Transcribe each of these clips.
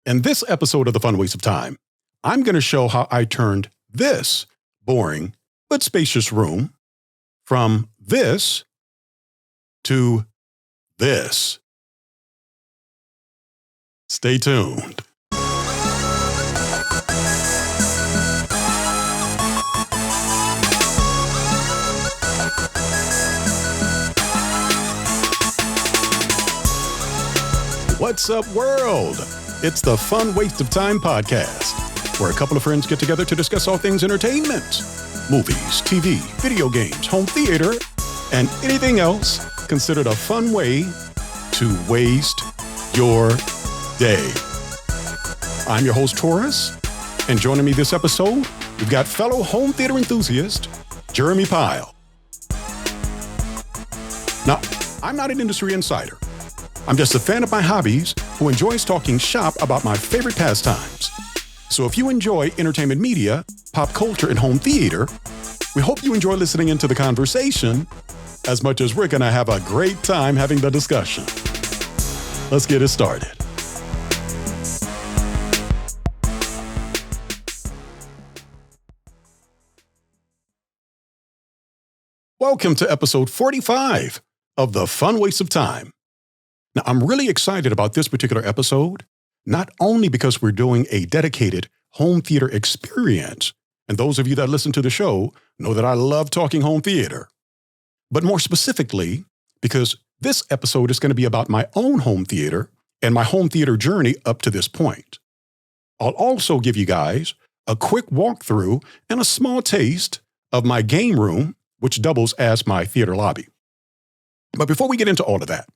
In this episode of The Fun Waste of Time, I'm going to show how I turned this boring but spacious room from this to this. Stay tuned. What's up, world? It's the Fun Waste of Time podcast, where a couple of friends get together to discuss all things entertainment, movies, TV, video games, home theater, and anything else considered a fun way to waste your day. I'm your host, Tarrus, and joining me this episode, we've got fellow home theater enthusiast, Jeremy Pyle. Now, I'm not an industry insider. I'm just a fan of my hobbies who enjoys talking shop about my favorite pastimes. So if you enjoy entertainment media, pop culture, and home theater, we hope you enjoy listening into the conversation as much as we're going to have a great time having the discussion. Let's get it started. Welcome to episode 45 of The Fun Waste of Time. Now, I'm really excited about this particular episode, not only because we're doing a dedicated home theater experience, and those of you that listen to the show know that I love talking home theater, but more specifically, because this episode is going to be about my own home theater and my home theater journey up to this point. I'll also give you guys a quick walkthrough and a small taste of my game room, which doubles as my theater lobby. But before we get into all of that,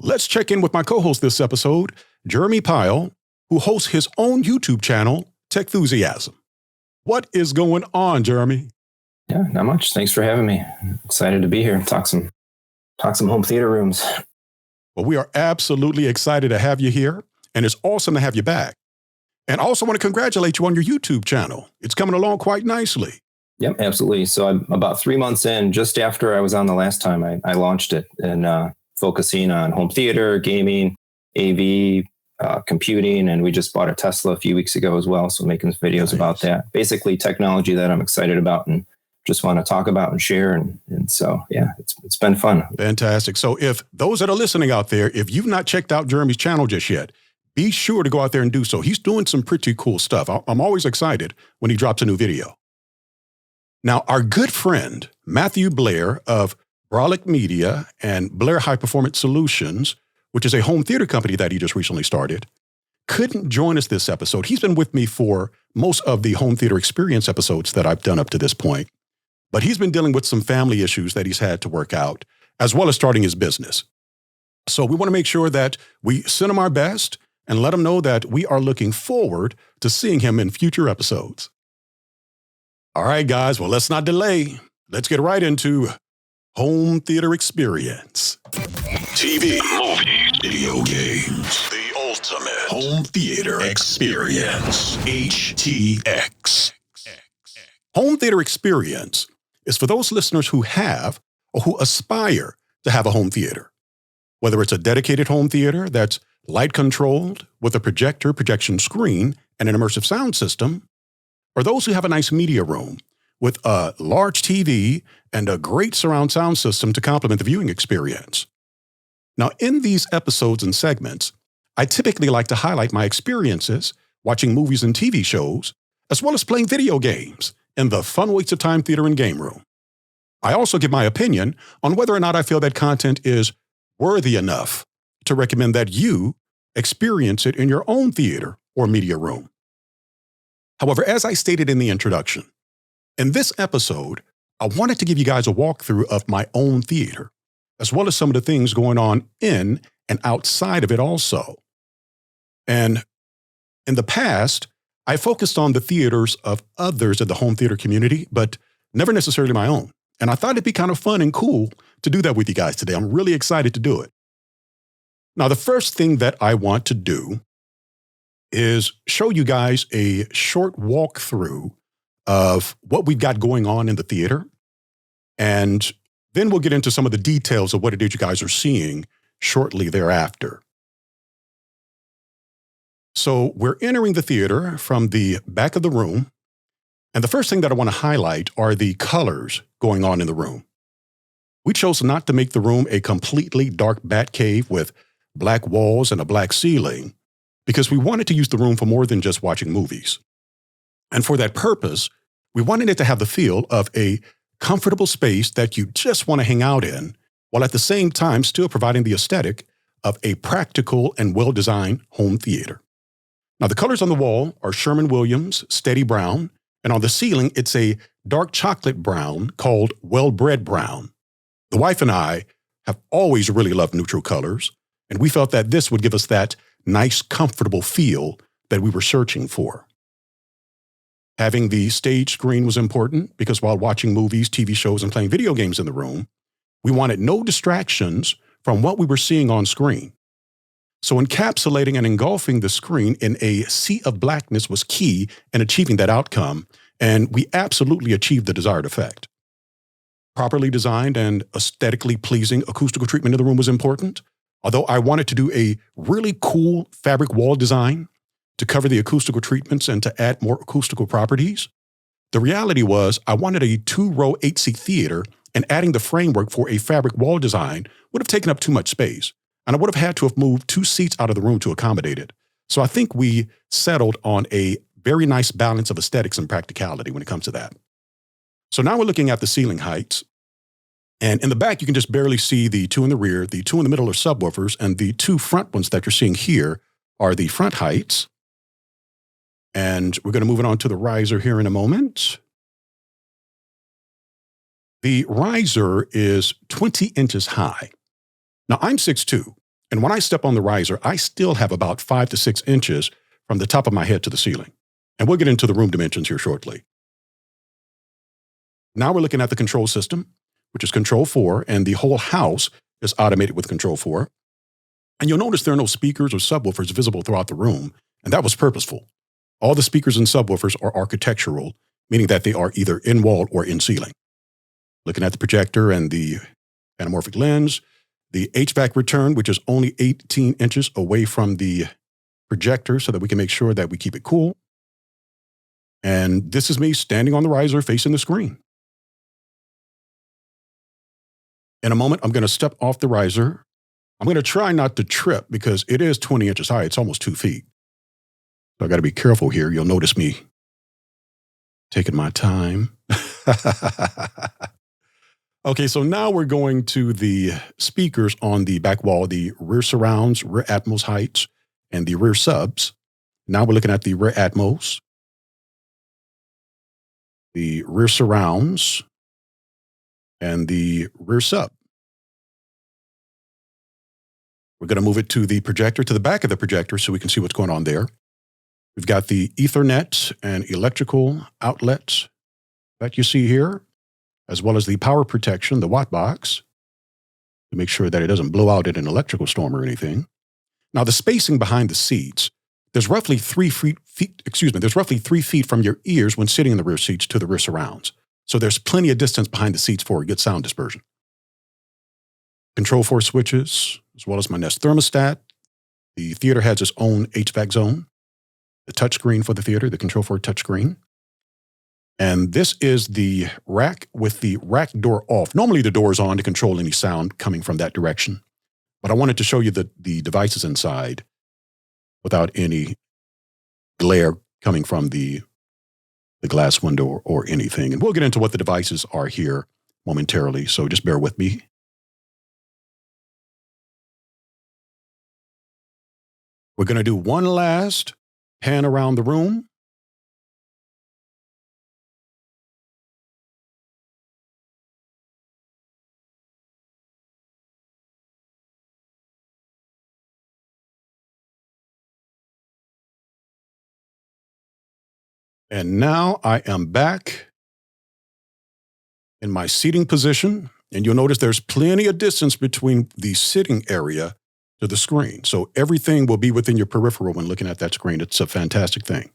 let's check in with my co-host this episode, Jeremy Pyle, who hosts his own YouTube channel, Techthusiasm. What is going on, Jeremy? Yeah, not much. Thanks for having me. Excited to be here and talk some home theater rooms. Well, we are absolutely excited to have you here, and it's awesome to have you back. And I also want to congratulate you on your YouTube channel. It's coming along quite nicely. Yep, absolutely. So I'm about 3 months in, just after I was on the last time I launched it, and focusing on home theater, gaming, AV, computing, and we just bought a Tesla a few weeks ago as well. So making videos about that. Basically technology that I'm excited about and just want to talk about and share. And so, yeah, it's been fun. Fantastic. So if those that are listening out there, if you've not checked out Jeremy's channel just yet, be sure to go out there and do so. He's doing some pretty cool stuff. I'm always excited when he drops a new video. Now, our good friend, Matthew Blair of Brolic Media and Blair High Performance Solutions, which is a home theater company that he just recently started, couldn't join us this episode. He's been with me for most of the home theater experience episodes that I've done up to this point, but he's been dealing with some family issues that he's had to work out, as well as starting his business. So we want to make sure that we send him our best and let him know that we are looking forward to seeing him in future episodes. All right, guys, well, let's not delay. Let's get right into Home Theater Experience. TV, movies, video games, the ultimate home theater experience, HTX. Home Theater Experience is for those listeners who have or who aspire to have a home theater. Whether it's a dedicated home theater that's light-controlled with a projector, projection screen, and an immersive sound system, or those who have a nice media room with a large TV and a great surround sound system to complement the viewing experience. Now, in these episodes and segments, I typically like to highlight my experiences watching movies and TV shows, as well as playing video games in the Fun Waste of Time theater and game room. I also give my opinion on whether or not I feel that content is worthy enough to recommend that you experience it in your own theater or media room. However, as I stated in the introduction, in this episode, I wanted to give you guys a walkthrough of my own theater, as well as some of the things going on in and outside of it also. And in the past, I focused on the theaters of others in the home theater community, but never necessarily my own. And I thought it'd be kind of fun and cool to do that with you guys today. I'm really excited to do it. Now, the first thing that I want to do is show you guys a short walkthrough of what we've got going on in the theater. And then we'll get into some of the details of what it is you guys are seeing shortly thereafter. So we're entering the theater from the back of the room. And the first thing that I want to highlight are the colors going on in the room. We chose not to make the room a completely dark bat cave with black walls and a black ceiling because we wanted to use the room for more than just watching movies. And for that purpose, we wanted it to have the feel of a comfortable space that you just want to hang out in, while at the same time still providing the aesthetic of a practical and well-designed home theater. Now, the colors on the wall are Sherman-Williams Steady Brown, and on the ceiling, it's a dark chocolate brown called Well-Bred Brown. The wife and I have always really loved neutral colors, and we felt that this would give us that nice, comfortable feel that we were searching for. Having the stage screen was important because while watching movies, TV shows, and playing video games in the room, we wanted no distractions from what we were seeing on screen. So encapsulating and engulfing the screen in a sea of blackness was key in achieving that outcome, and we absolutely achieved the desired effect. Properly designed and aesthetically pleasing acoustical treatment in the room was important, although I wanted to do a really cool fabric wall design to cover the acoustical treatments and to add more acoustical properties. The reality was I wanted a 2-row 8-seat theater, and adding the framework for a fabric wall design would have taken up too much space, and I would have had to have moved 2 seats out of the room to accommodate it. So I think we settled on a very nice balance of aesthetics and practicality when it comes to that. So now we're looking at the ceiling heights. And in the back, you can just barely see the 2 in the rear. The 2 in the middle are subwoofers, and the 2 front ones that you're seeing here are the front heights. And we're going to move it on to the riser here in a moment. The riser is 20 inches high. Now, I'm 6'2", and when I step on the riser, I still have about 5 to 6 inches from the top of my head to the ceiling. And we'll get into the room dimensions here shortly. Now we're looking at the control system, which is Control 4, and the whole house is automated with Control 4. And you'll notice there are no speakers or subwoofers visible throughout the room, and that was purposeful. All the speakers and subwoofers are architectural, meaning that they are either in wall or in ceiling. Looking at the projector and the anamorphic lens, the HVAC return, which is only 18 inches away from the projector so that we can make sure that we keep it cool. And this is me standing on the riser facing the screen. In a moment, I'm going to step off the riser. I'm going to try not to trip because it is 20 inches high. It's almost 2 feet. So I got to be careful here. You'll notice me taking my time. Okay, so now we're going to the speakers on the back wall, the rear surrounds, rear Atmos heights, and the rear subs. Now we're looking at the rear Atmos, the rear surrounds, and the rear sub. We're going to move it to the projector, to the back of the projector so we can see what's going on there. We've got the Ethernet and electrical outlets that you see here, as well as the power protection, the watt box, to make sure that it doesn't blow out in an electrical storm or anything. Now, the spacing behind the seats, there's roughly 3 feet from your ears when sitting in the rear seats to the rear surrounds. So there's plenty of distance behind the seats for good sound dispersion. Control 4 switches, as well as my Nest thermostat. The theater has its own HVAC zone. The touchscreen for the theater, the Control 4 touchscreen. And this is the rack with the rack door off. Normally the door is on to control any sound coming from that direction. But I wanted to show you the devices inside without any glare coming from the glass window or anything. And we'll get into what the devices are here momentarily, so just bear with me. We're going to do one last pan around the room. And now I am back in my seating position, and you'll notice there's plenty of distance between the sitting area to the screen. So everything will be within your peripheral when looking at that screen. It's a fantastic thing.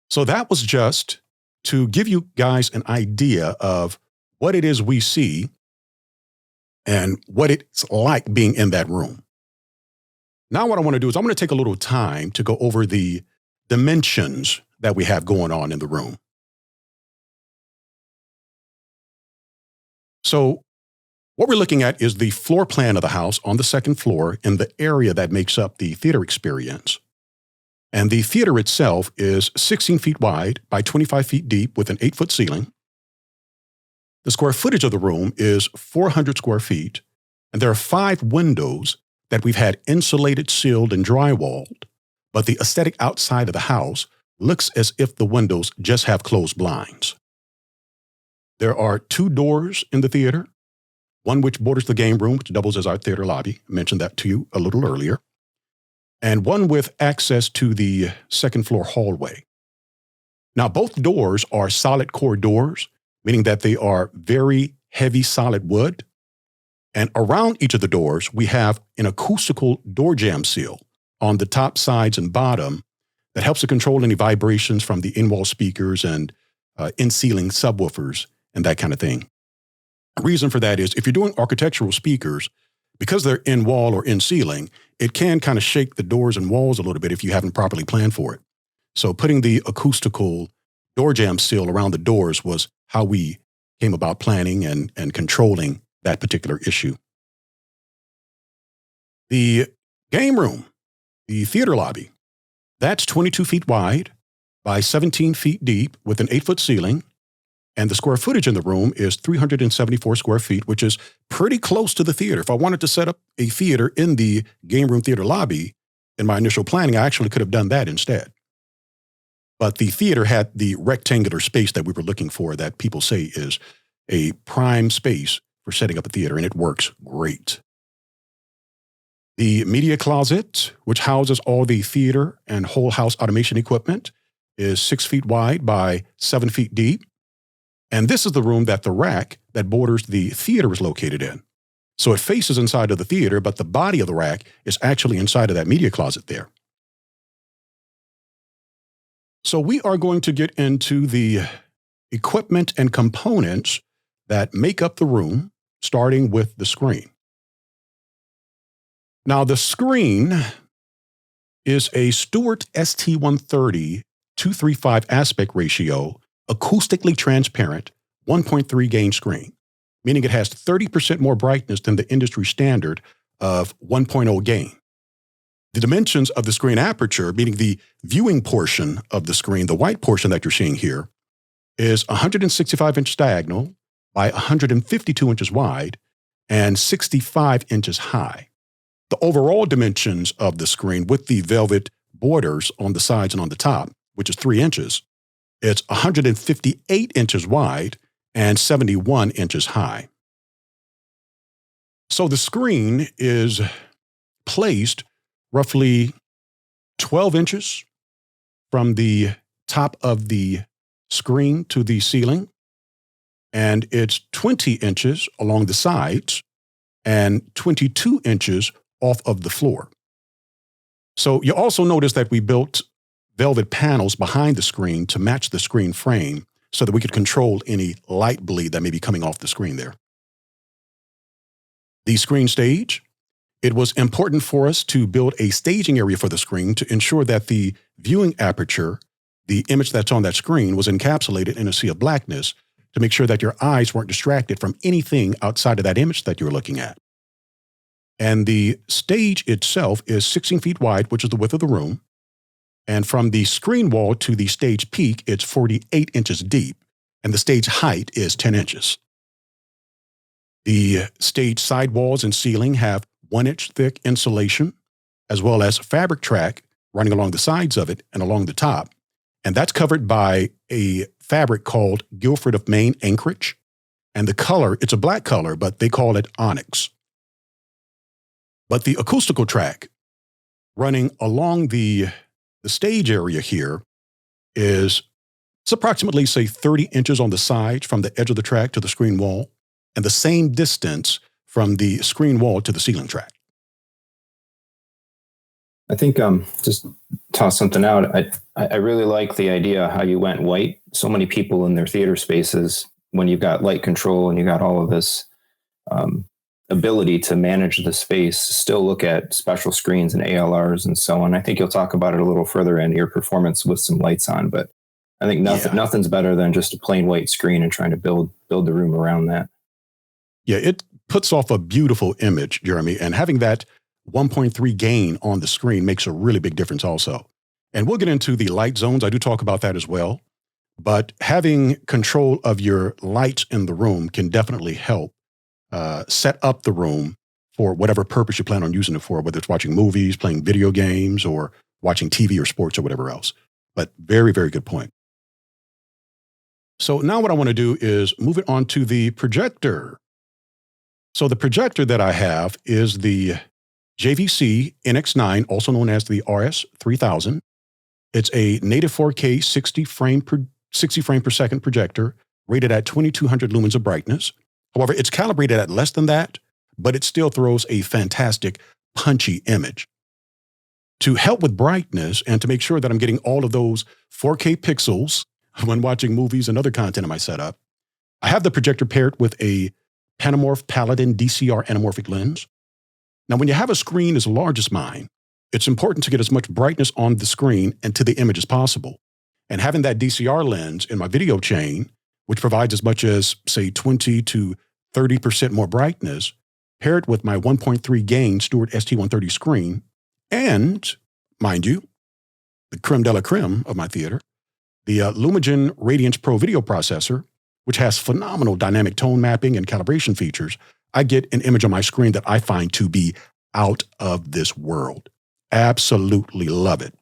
So that was just to give you guys an idea of what it is we see and what it's like being in that room. Now what I want to do is I'm going to take a little time to go over the dimensions that we have going on in the room. So what we're looking at is the floor plan of the house on the second floor in the area that makes up the Theater Xperience. And the theater itself is 16 feet wide by 25 feet deep with an 8-foot ceiling. The square footage of the room is 400 square feet, and there are 5 windows that we've had insulated, sealed, and drywalled, but the aesthetic outside of the house looks as if the windows just have closed blinds. There are 2 doors in the theater, one which borders the game room, which doubles as our theater lobby. I mentioned that to you a little earlier. And one with access to the second floor hallway. Now, both doors are solid core doors, meaning that they are very heavy solid wood. And around each of the doors, we have an acoustical door jamb seal on the top, sides, and bottom that helps to control any vibrations from the in-wall speakers and in-ceiling subwoofers and that kind of thing. The reason for that is if you're doing architectural speakers, because they're in-wall or in-ceiling, it can kind of shake the doors and walls a little bit if you haven't properly planned for it. So putting the acoustical door jamb seal around the doors was how we came about planning and controlling that particular issue. The game room, the theater lobby, that's 22 feet wide by 17 feet deep with an 8-foot ceiling. And the square footage in the room is 374 square feet, which is pretty close to the theater. If I wanted to set up a theater in the game room theater lobby in my initial planning, I actually could have done that instead. But the theater had the rectangular space that we were looking for that people say is a prime space for setting up a theater, and it works great. The media closet, which houses all the theater and whole house automation equipment, is 6 feet wide by 7 feet deep. And this is the room that the rack that borders the theater is located in. So it faces inside of the theater, but the body of the rack is actually inside of that media closet there. So we are going to get into the equipment and components that make up the room, starting with the screen. Now, the screen is a Stewart ST130 235 aspect ratio acoustically transparent 1.3 gain screen, meaning it has 30% more brightness than the industry standard of 1.0 gain. The dimensions of the screen aperture, meaning the viewing portion of the screen, the white portion that you're seeing here, is 165 inches diagonal by 152 inches wide and 65 inches high. The overall dimensions of the screen with the velvet borders on the sides and on the top, which is 3 inches, it's 158 inches wide and 71 inches high. So the screen is placed roughly 12 inches from the top of the screen to the ceiling, and it's 20 inches along the sides and 22 inches off of the floor. So you also notice that we built velvet panels behind the screen to match the screen frame so that we could control any light bleed that may be coming off the screen there. The screen stage, it was important for us to build a staging area for the screen to ensure that the viewing aperture, the image that's on that screen, was encapsulated in a sea of blackness to make sure that your eyes weren't distracted from anything outside of that image that you're looking at. And the stage itself is 16 feet wide, which is the width of the room. And from the screen wall to the stage peak, it's 48 inches deep, and the stage height is 10 inches. The stage sidewalls and ceiling have 1-inch thick insulation, as well as fabric track running along the sides of it and along the top. And that's covered by a fabric called Guilford of Maine Anchorage. And the color, it's a black color, but they call it onyx. But the acoustical track running along the stage area here it's approximately, say, 30 inches on the side from the edge of the track to the screen wall, and the same distance from the screen wall to the ceiling track. I think just toss something out. I really like the idea how you went white. So many people in their theater spaces, when you've got light control and you got all of this ability to manage the space, still look at special screens and ALRs and so on. I think you'll talk about it a little further in your performance with some lights on, but I think nothing's better than just a plain white screen and trying to build the room around that. Yeah, it puts off a beautiful image, Jeremy, and having that 1.3 gain on the screen makes a really big difference also. And we'll get into the light zones. I do talk about that as well. But having control of your lights in the room can definitely help set up the room for whatever purpose you plan on using it for, whether it's watching movies, playing video games, or watching TV or sports or whatever else. But very, very good point. So now what I want to do is move it on to the projector. So the projector that I have is the JVC NX9, also known as the RS3000. It's a native 4K 60 frame per second projector rated at 2200 lumens of brightness. However, it's calibrated at less than that, but it still throws a fantastic punchy image. To help with brightness and to make sure that I'm getting all of those 4K pixels when watching movies and other content in my setup, I have the projector paired with a Panamorph Paladin DCR anamorphic lens. Now, when you have a screen as large as mine, it's important to get as much brightness on the screen and to the image as possible. And having that DCR lens in my video chain, which provides as much as, say, 20 to 30% more brightness, paired with my 1.3 gain Stewart ST130 screen, and, mind you, the creme de la creme of my theater, the Lumagen Radiance Pro video processor, which has phenomenal dynamic tone mapping and calibration features, I get an image on my screen that I find to be out of this world. Absolutely love it.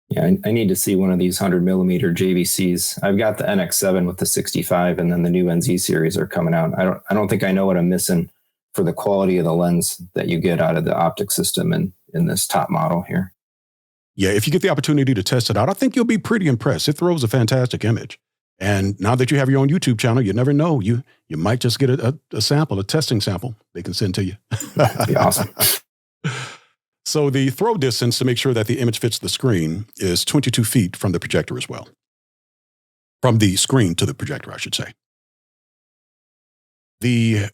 Yeah, I need to see one of these 100 millimeter JVCs. I've got the NX7 with the 65, and then the new NZ series are coming out. I don't think I know what I'm missing for the quality of the lens that you get out of the optic system in this top model here. Yeah, if you get the opportunity to test it out, I think you'll be pretty impressed. It throws a fantastic image. And now that you have your own YouTube channel, you never know. You might just get a sample, a testing sample they can send to you. That'd be awesome. So the throw distance to make sure that the image fits the screen is 22 feet from the projector as well. From the screen to the projector, I should say. The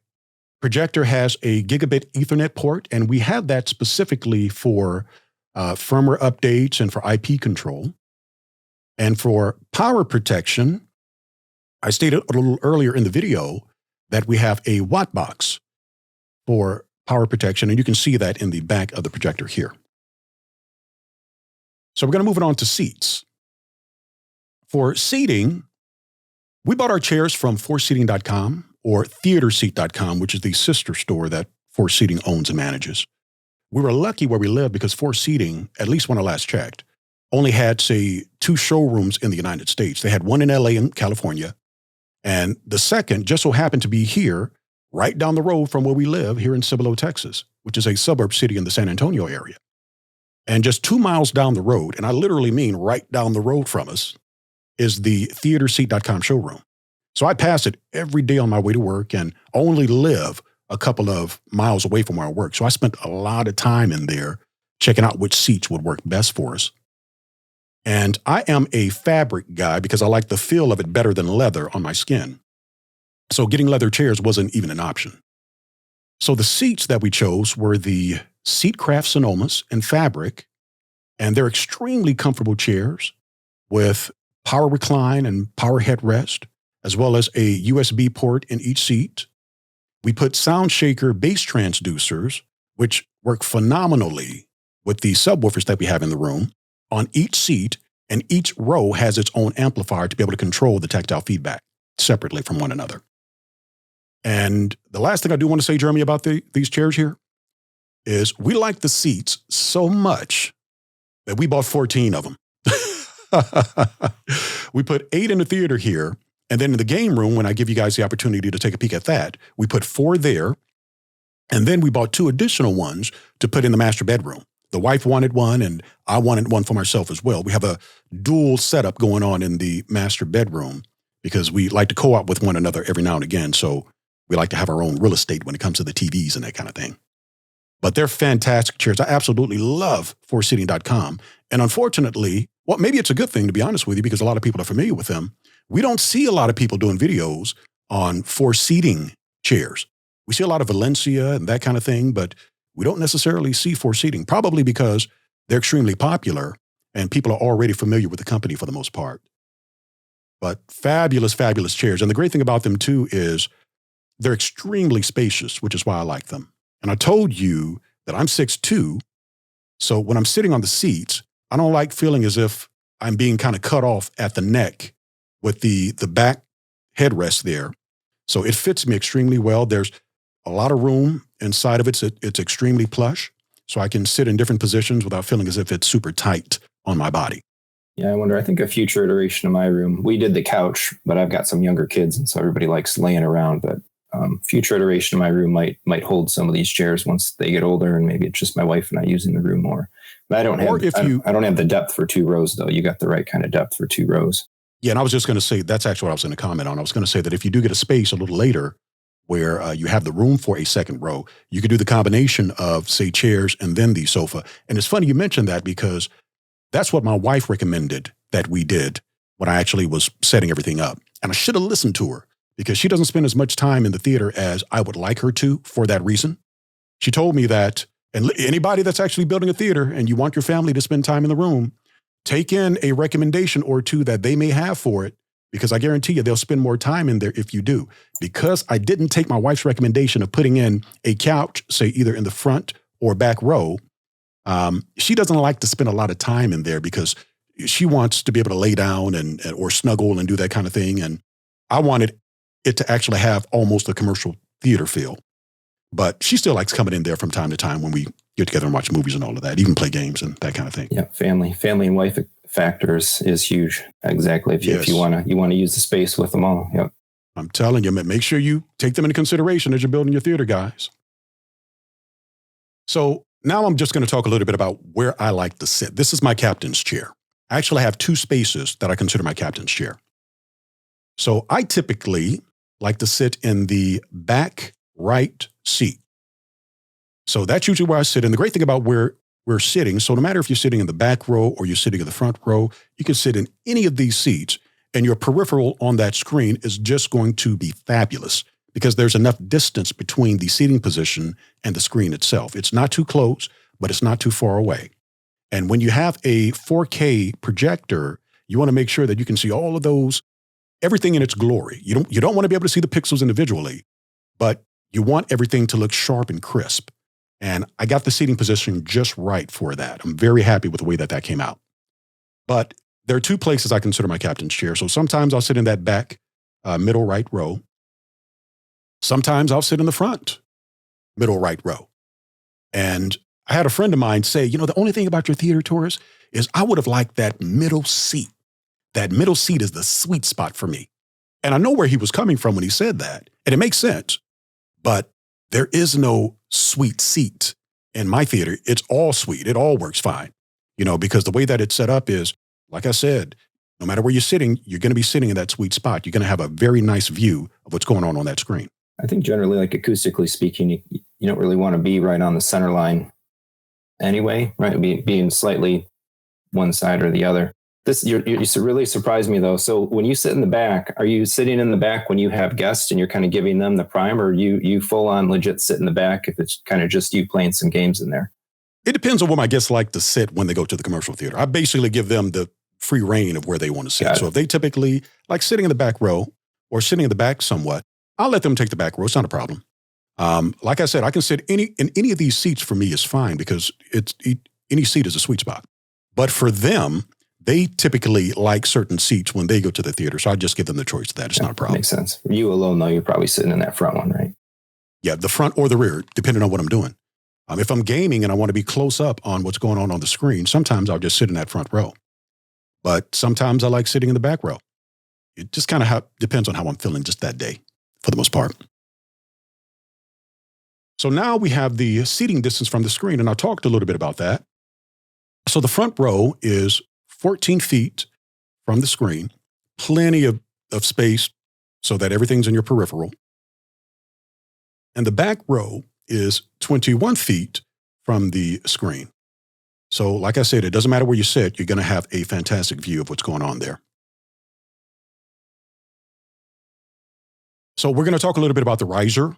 projector has a gigabit Ethernet port, and we have that specifically for firmware updates and for IP control. And for power protection, I stated a little earlier in the video that we have a watt box for power protection, and you can see that in the back of the projector here. So we're going to move it on to seats. For seating, we bought our chairs from forseating.com or theaterseat.com, which is the sister store that Force Seating owns and manages. We were lucky where we live because Force Seating, at least when I last checked, only had, say, 2 showrooms in the United States. They had one in LA and California, and the second just so happened to be here, right down the road from where we live here in Cibolo, Texas, which is a suburb city in the San Antonio area. And just 2 miles down the road, and I literally mean right down the road from us, is the theaterseat.com showroom. So I pass it every day on my way to work and only live a couple of miles away from where I work. So I spent a lot of time in there checking out which seats would work best for us. And I am a fabric guy because I like the feel of it better than leather on my skin. So getting leather chairs wasn't even an option. So the seats that we chose were the Seatcraft Sonomas in fabric, and they're extremely comfortable chairs with power recline and power headrest, as well as a USB port in each seat. We put sound shaker bass transducers, which work phenomenally with the subwoofers that we have in the room, on each seat, and each row has its own amplifier to be able to control the tactile feedback separately from one another. And the last thing I do want to say, Jeremy, about these chairs here is we like the seats so much that we bought 14 of them. We put 8 in the theater here, and then in the game room, when I give you guys the opportunity to take a peek at that, we put 4 there, and then we bought 2 additional ones to put in the master bedroom. The wife wanted one, and I wanted one for myself as well. We have a dual setup going on in the master bedroom because we like to co-op with one another every now and again, so we like to have our own real estate when it comes to the TVs and that kind of thing. But they're fantastic chairs. I absolutely love forseating.com. And unfortunately, well, maybe it's a good thing, to be honest with you, because a lot of people are familiar with them. We don't see a lot of people doing videos on Force Seating chairs. We see a lot of Valencia and that kind of thing, but we don't necessarily see four seating, probably because they're extremely popular and people are already familiar with the company for the most part. But fabulous, fabulous chairs. And the great thing about them too is they're extremely spacious, which is why I like them. And I told you that I'm 6'2", so when I'm sitting on the seats, I don't like feeling as if I'm being kind of cut off at the neck with the back headrest there. So it fits me extremely well. There's a lot of room inside of it. It's extremely plush, so I can sit in different positions without feeling as if it's super tight on my body. Yeah, I wonder, I think a future iteration of my room, we did the couch, but I've got some younger kids, and so everybody likes laying around. But future iteration of my room might hold some of these chairs once they get older, and maybe it's just my wife and I using the room more. But I don't have the depth for 2 rows, though. You got the right kind of depth for 2 rows. Yeah, and I was just going to say, that's actually what I was going to comment on. I was going to say that if you do get a space a little later where you have the room for a second row, you could do the combination of, say, chairs and then the sofa. And it's funny you mentioned that because that's what my wife recommended that we did when I actually was setting everything up. And I should have listened to her because she doesn't spend as much time in the theater as I would like her to for that reason. She told me that, and anybody that's actually building a theater and you want your family to spend time in the room, take in a recommendation or two that they may have for it, because I guarantee you they'll spend more time in there if you do. Because I didn't take my wife's recommendation of putting in a couch, say either in the front or back row, she doesn't like to spend a lot of time in there because she wants to be able to lay down or snuggle and do that kind of thing. And I wanted it to actually have almost a commercial theater feel. But she still likes coming in there from time to time when we get together and watch movies and all of that, even play games and that kind of thing. Yeah, family and wife factors is huge. Exactly. If you want to use the space with them all. Yep. I'm telling you, make sure you take them into consideration as you're building your theater, guys. So now I'm just going to talk a little bit about where I like to sit. This is my captain's chair. I actually have 2 spaces that I consider my captain's chair. So I typically like to sit in the back right seat. So that's usually where I sit. And the great thing about where we're sitting, so no matter if you're sitting in the back row or you're sitting in the front row, you can sit in any of these seats and your peripheral on that screen is just going to be fabulous because there's enough distance between the seating position and the screen itself. It's not too close, but it's not too far away. And when you have a 4K projector, you want to make sure that you can see all of those, everything in its glory. You don't want to be able to see the pixels individually, but you want everything to look sharp and crisp. And I got the seating position just right for that. I'm very happy with the way that came out. But there are 2 places I consider my captain's chair. So sometimes I'll sit in that back middle right row. Sometimes I'll sit in the front middle right row. And I had a friend of mine say, the only thing about your theater tours is I would have liked that middle seat. That middle seat is the sweet spot for me. And I know where he was coming from when he said that. And it makes sense. But there is no sweet seat in my theater. It's all sweet. It all works fine, because the way that it's set up is, like I said, no matter where you're sitting, you're going to be sitting in that sweet spot. You're going to have a very nice view of what's going on that screen. I think generally, like acoustically speaking, you don't really want to be right on the center line anyway, right? Being slightly one side or the other. You really surprised me though. So when you sit in the back, are you sitting in the back when you have guests and you're kind of giving them the prime, or you full on legit sit in the back if it's kind of just you playing some games in there? It depends on where my guests like to sit when they go to the commercial theater. I basically give them the free reign of where they want to sit. So if they typically like sitting in the back row or sitting in the back somewhat, I'll let them take the back row. It's not a problem. Like I said, I can sit in any of these seats. For me is fine because any seat is a sweet spot. But for them, they typically like certain seats when they go to the theater. So I just give them the choice of that. It's not a problem. Makes sense. For you alone, though, you're probably sitting in that front one, right? Yeah, the front or the rear, depending on what I'm doing. If I'm gaming and I want to be close up on what's going on the screen, sometimes I'll just sit in that front row. But sometimes I like sitting in the back row. It just kind of depends on how I'm feeling just that day, for the most part. So now we have the seating distance from the screen, and I talked a little bit about that. So the front row is 14 feet from the screen, plenty of space so that everything's in your peripheral. And the back row is 21 feet from the screen. So like I said, it doesn't matter where you sit, you're going to have a fantastic view of what's going on there. So we're going to talk a little bit about the riser.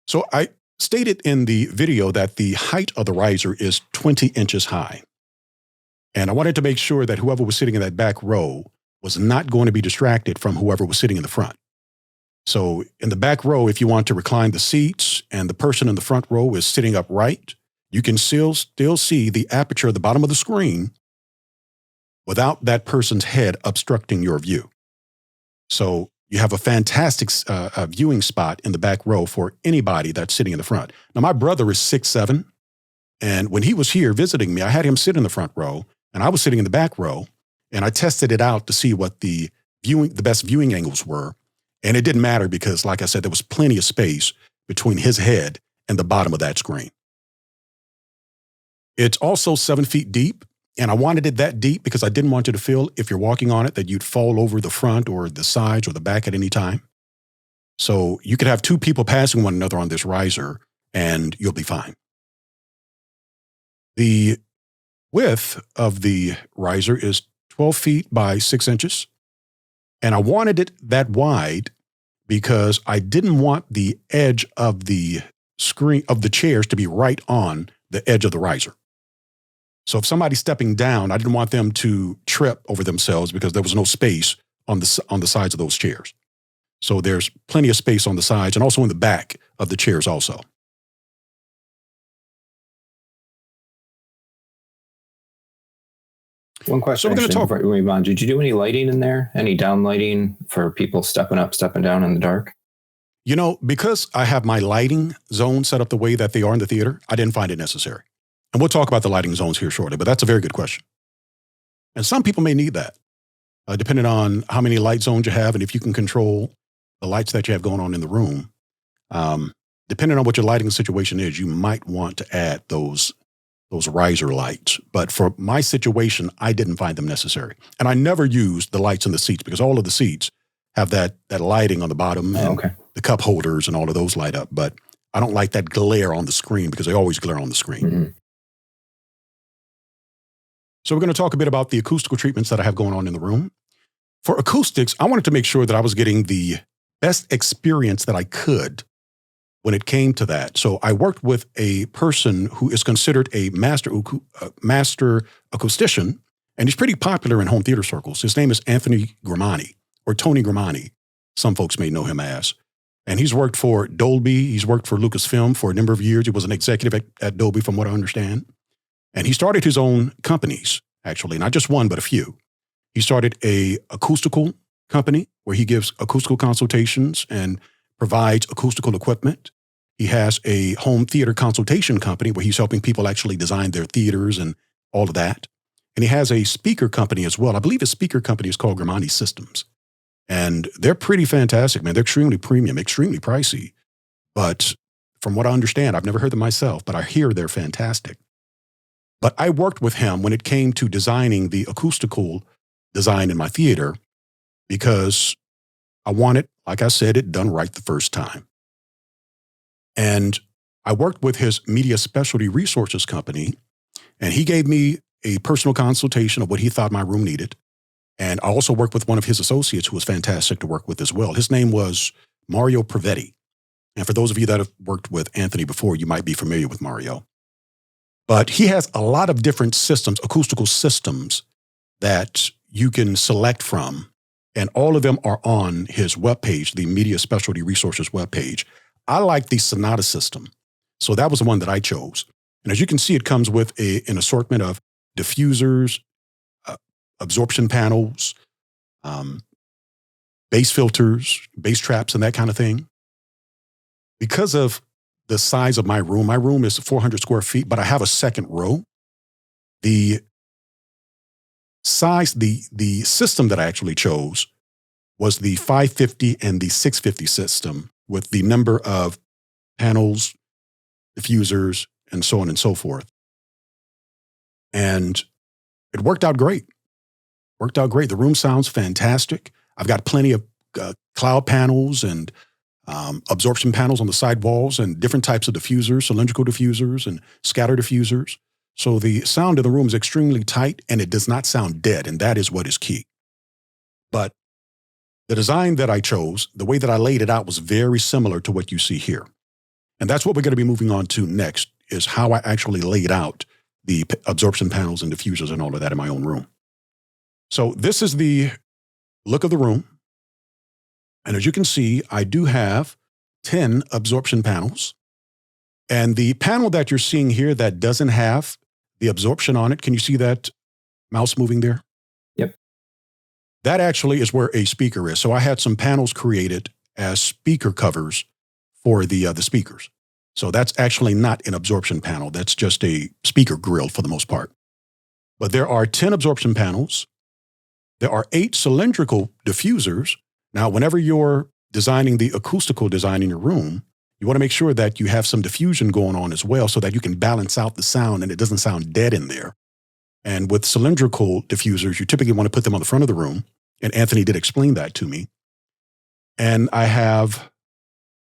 So I stated in the video that the height of the riser is 20 inches high. And I wanted to make sure that whoever was sitting in that back row was not going to be distracted from whoever was sitting in the front. So in the back row, if you want to recline the seats and the person in the front row is sitting upright, you can still see the aperture at the bottom of the screen without that person's head obstructing your view. So you have a fantastic viewing spot in the back row for anybody that's sitting in the front. Now, my brother is 6'7", and when he was here visiting me, I had him sit in the front row, and I was sitting in the back row, and I tested it out to see what the best viewing angles were. And it didn't matter because, like I said, there was plenty of space between his head and the bottom of that screen. It's also 7 feet deep, and I wanted it that deep because I didn't want you to feel, if you're walking on it, that you'd fall over the front or the sides or the back at any time. So you could have two people passing one another on this riser, and you'll be fine. The width of the riser is 12 feet by 6 inches. And I wanted it that wide because I didn't want the edge of the screen of the chairs to be right on the edge of the riser. So if somebody's stepping down, I didn't want them to trip over themselves because there was no space on the sides of those chairs. So there's plenty of space on the sides and also in the back of the chairs also. One question. So we're going to talk. Before we move on, did you do any lighting in there? Any down lighting for people stepping up, stepping down in the dark? You know, because I have my lighting zone set up the way that they are in the theater, I didn't find it necessary. And we'll talk about the lighting zones here shortly, but that's a very good question. And some people may need that, depending on how many light zones you have and if you can control the lights that you have going on in the room. Depending on what your lighting situation is, you might want to add those riser lights. But for my situation, I didn't find them necessary. And I never used the lights in the seats because all of the seats have that lighting on the bottom and the cup holders and all of those light up. But I don't like that glare on the screen because they always glare on the screen. Mm-hmm. So we're going to talk a bit about the acoustical treatments that I have going on in the room. For acoustics, I wanted to make sure that I was getting the best experience that I could when it came to that. So I worked with a person who is considered a master acoustician, and he's pretty popular in home theater circles. His name is Anthony Grimani, or Tony Grimani. Some folks may know him as. And he's worked for Dolby. He's worked for Lucasfilm for a number of years. He was an executive at Dolby, from what I understand. And he started his own companies, actually, not just one, but a few. He started a acoustical company where he gives acoustical consultations and provides acoustical equipment. He has a home theater consultation company where he's helping people actually design their theaters and all of that. And he has a speaker company as well. I believe his speaker company is called Grimani Systems. And they're pretty fantastic, man. They're extremely premium, extremely pricey. But from what I understand, I've never heard them myself, but I hear they're fantastic. But I worked with him when it came to designing the acoustical design in my theater because I wanted, like I said, it done right the first time. And I worked with his media specialty resources company, and he gave me a personal consultation of what he thought my room needed. And I also worked with one of his associates who was fantastic to work with as well. His name was Mario Prevetti. And for those of you that have worked with Anthony before, you might be familiar with Mario. But he has a lot of different systems, acoustical systems, that you can select from. And all of them are on his webpage, the Media Specialty Resources webpage. I like the Sonata system. So that was the one that I chose. And as you can see, it comes with an assortment of diffusers, absorption panels, bass filters, bass traps, and that kind of thing. Because of the size of my room is 400 square feet, but I have a second row. The size, the system that I actually chose was the 550 and the 650 system with the number of panels, diffusers, and so on and so forth. And it worked out great. The room sounds fantastic. I've got plenty of cloud panels and absorption panels on the side walls and different types of diffusers, cylindrical diffusers and scatter diffusers. So the sound in the room is extremely tight and it does not sound dead. And that is what is key. But the design that I chose, the way that I laid it out was very similar to what you see here. And that's what we're going to be moving on to next, is how I actually laid out the absorption panels and diffusers and all of that in my own room. So this is the look of the room. And as you can see, I do have 10 absorption panels. And the panel that you're seeing here that doesn't have the absorption on it, can you see that mouse moving there? Yep. That actually is where a speaker is. So I had some panels created as speaker covers for the speakers. So that's actually not an absorption panel. That's just a speaker grill for the most part. But there are 10 absorption panels. There are 8 cylindrical diffusers. Now, whenever you're designing the acoustical design in your room, you want to make sure that you have some diffusion going on as well so that you can balance out the sound and it doesn't sound dead in there. And with cylindrical diffusers, you typically want to put them on the front of the room. And Anthony did explain that to me. And I have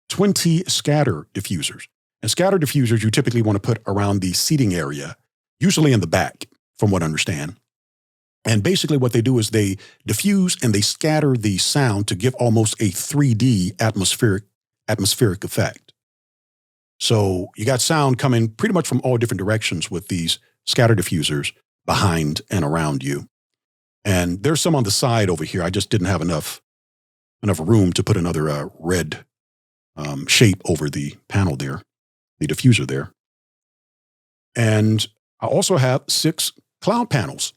20 scatter diffusers. And scatter diffusers you typically want to put around the seating area, usually in the back, from what I understand. And basically what they do is they diffuse and they scatter the sound to give almost a 3D atmospheric effect. So you got sound coming pretty much from all different directions with these scatter diffusers behind and around you. And there's some on the side over here. I just didn't have enough room to put another red shape over the panel there, the diffuser there. And I also have 6 cloud panels.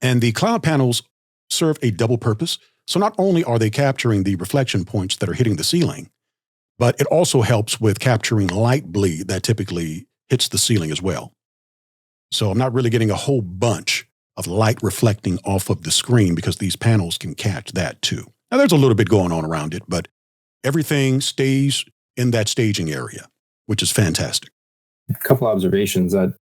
And the cloud panels serve a double purpose. So not only are they capturing the reflection points that are hitting the ceiling, but it also helps with capturing light bleed that typically hits the ceiling as well. So I'm not really getting a whole bunch of light reflecting off of the screen because these panels can catch that too. Now there's a little bit going on around it, but everything stays in that staging area, which is fantastic. A couple observations.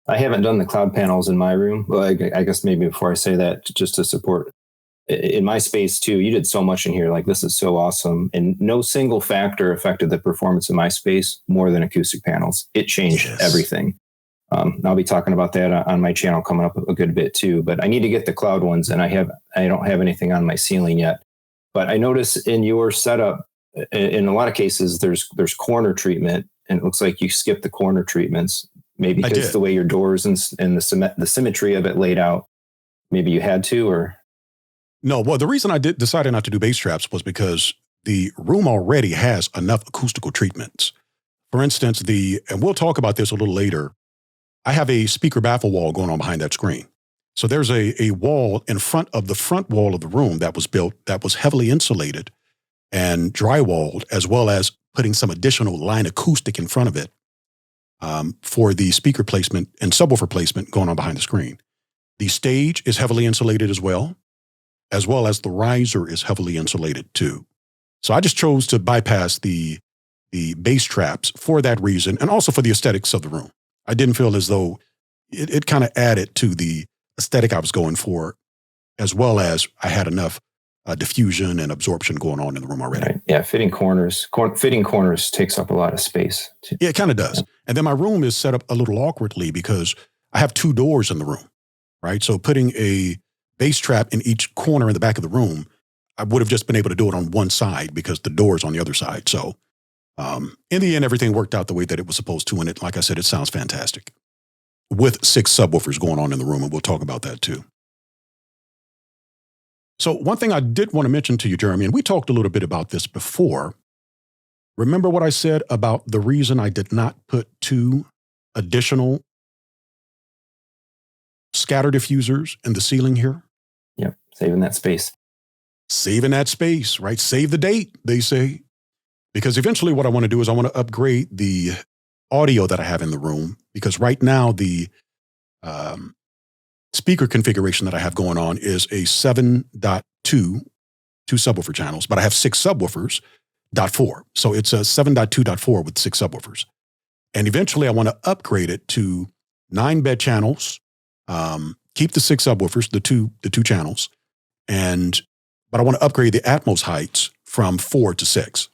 I haven't done the cloud panels in my room. Well, I guess maybe before I say that, just to support in my space too, you did so much in here. Like, this is so awesome. And no single factor affected the performance of my space more than acoustic panels. It changed everything. I'll be talking about that on my channel coming up a good bit too, but I need to get the cloud ones and I don't have anything on my ceiling yet. But I notice in your setup, in a lot of cases, there's corner treatment, and it looks like you skipped the corner treatments. Maybe because the way your doors and the symmetry of it laid out, maybe you had to, or? No, well, the reason I decided not to do bass traps was because the room already has enough acoustical treatments. For instance, and we'll talk about this a little later, I have a speaker baffle wall going on behind that screen. So there's a wall in front of the front wall of the room that was built that was heavily insulated and drywalled, as well as putting some additional line acoustic in front of it. For the speaker placement and subwoofer placement going on behind the screen. The stage is heavily insulated as well as the riser is heavily insulated too. So I just chose to bypass the bass traps for that reason, and also for the aesthetics of the room. I didn't feel as though it kind of added to the aesthetic I was going for, as well as I had enough diffusion and absorption going on in the room already. Right. Yeah, fitting corners takes up a lot of space. Yeah, it kind of does. Yeah. And then my room is set up a little awkwardly because I have 2 doors in the room, right? So putting a bass trap in each corner in the back of the room, I would have just been able to do it on one side because the door's on the other side. So in the end, everything worked out the way that it was supposed to. And it, like I said, it sounds fantastic with 6 subwoofers going on in the room. And we'll talk about that too. So one thing I did want to mention to you, Jeremy, and we talked a little bit about this before. Remember what I said about the reason I did not put 2 additional scatter diffusers in the ceiling here? Yep, saving that space. Saving that space, right? Save the date, they say. Because eventually what I want to do is I want to upgrade the audio that I have in the room, because right now the speaker configuration that I have going on is a 7.2, 2 subwoofer channels, but I have 6 subwoofers, .4. So it's a 7.2.4 with 6 subwoofers. And eventually I want to upgrade it to 9 bed channels, keep the 6 subwoofers, the two channels, but I want to upgrade the Atmos heights from 4 to 6.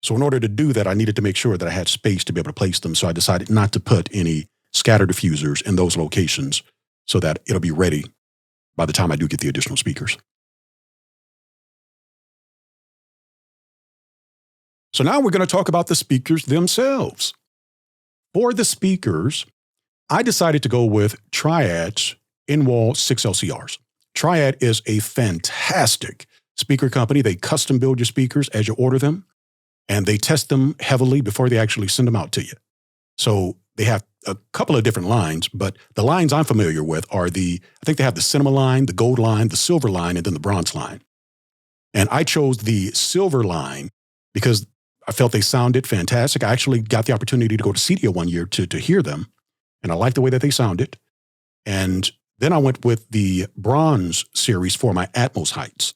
So in order to do that, I needed to make sure that I had space to be able to place them. So I decided not to put any scatter diffusers in those locations so that it'll be ready by the time I do get the additional speakers. So now we're going to talk about the speakers themselves. For the speakers, I decided to go with Triad's in-wall 6 LCRs. Triad is a fantastic speaker company. They custom build your speakers as you order them, and they test them heavily before they actually send them out to you. So they have a couple of different lines, but the lines I'm familiar with are I think they have the cinema line, the gold line, the silver line, and then the bronze line. And I chose the silver line because I felt they sounded fantastic. I actually got the opportunity to go to CEDIA one year to hear them, and I liked the way that they sounded. And then I went with the bronze series for my Atmos heights.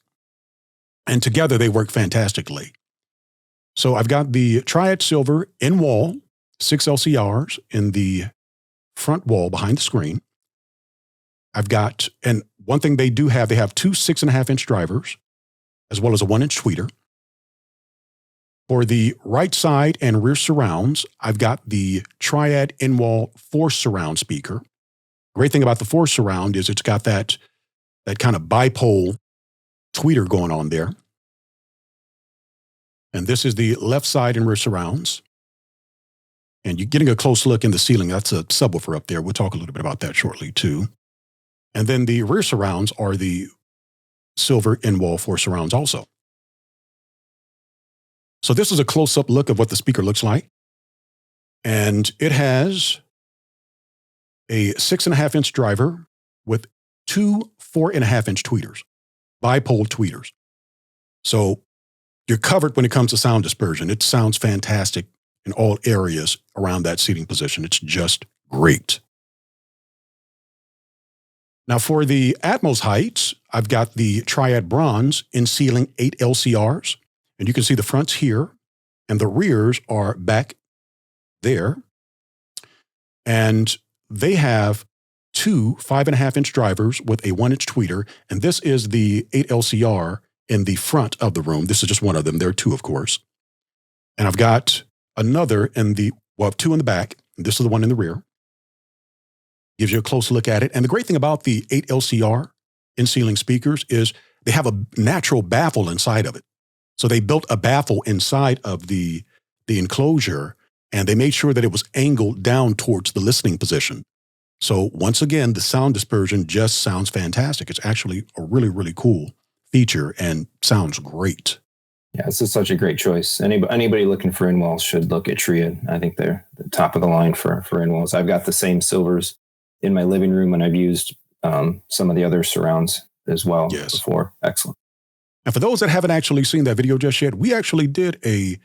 And together they work fantastically. So I've got the Triad Silver in-wall 6 LCRs in the front wall behind the screen. I've got, and one thing they do have, they have 2 6.5-inch drivers, as well as a 1-inch tweeter. For the right side and rear surrounds, I've got the Triad in-wall 4 surround speaker. Great thing about the 4 surround is it's got that kind of bipole tweeter going on there. And this is the left side and rear surrounds. And you're getting a close look in the ceiling. That's a subwoofer up there. We'll talk a little bit about that shortly too. And then the rear surrounds are the silver in-wall 4 surrounds also. So this is a close-up look of what the speaker looks like. And it has a 6.5-inch driver with 2 4.5-inch tweeters, bipole tweeters. So you're covered when it comes to sound dispersion. It sounds fantastic in all areas around that seating position. It's just great. Now for the Atmos heights, I've got the Triad Bronze in ceiling 8 LCRs. And you can see the fronts here, and the rears are back there. And they have 2 5.5-inch drivers with a 1-inch tweeter. And this is the 8 LCR in the front of the room. This is just one of them. There are 2, of course. And I've got another in the, well, 2 in the back. This is the one in the rear. Gives you a close look at it. And the great thing about the 8 LCR in-ceiling speakers is they have a natural baffle inside of it. So they built a baffle inside of the enclosure, and they made sure that it was angled down towards the listening position. So once again, the sound dispersion just sounds fantastic. It's actually a really, really cool feature and sounds great. Yeah, this is such a great choice. Anybody looking for in-walls should look at Triad. I think they're the top of the line for in-walls. I've got the same silvers in my living room, and I've used some of the other surrounds as well before. Excellent. And for those that haven't actually seen that video just yet, we actually did a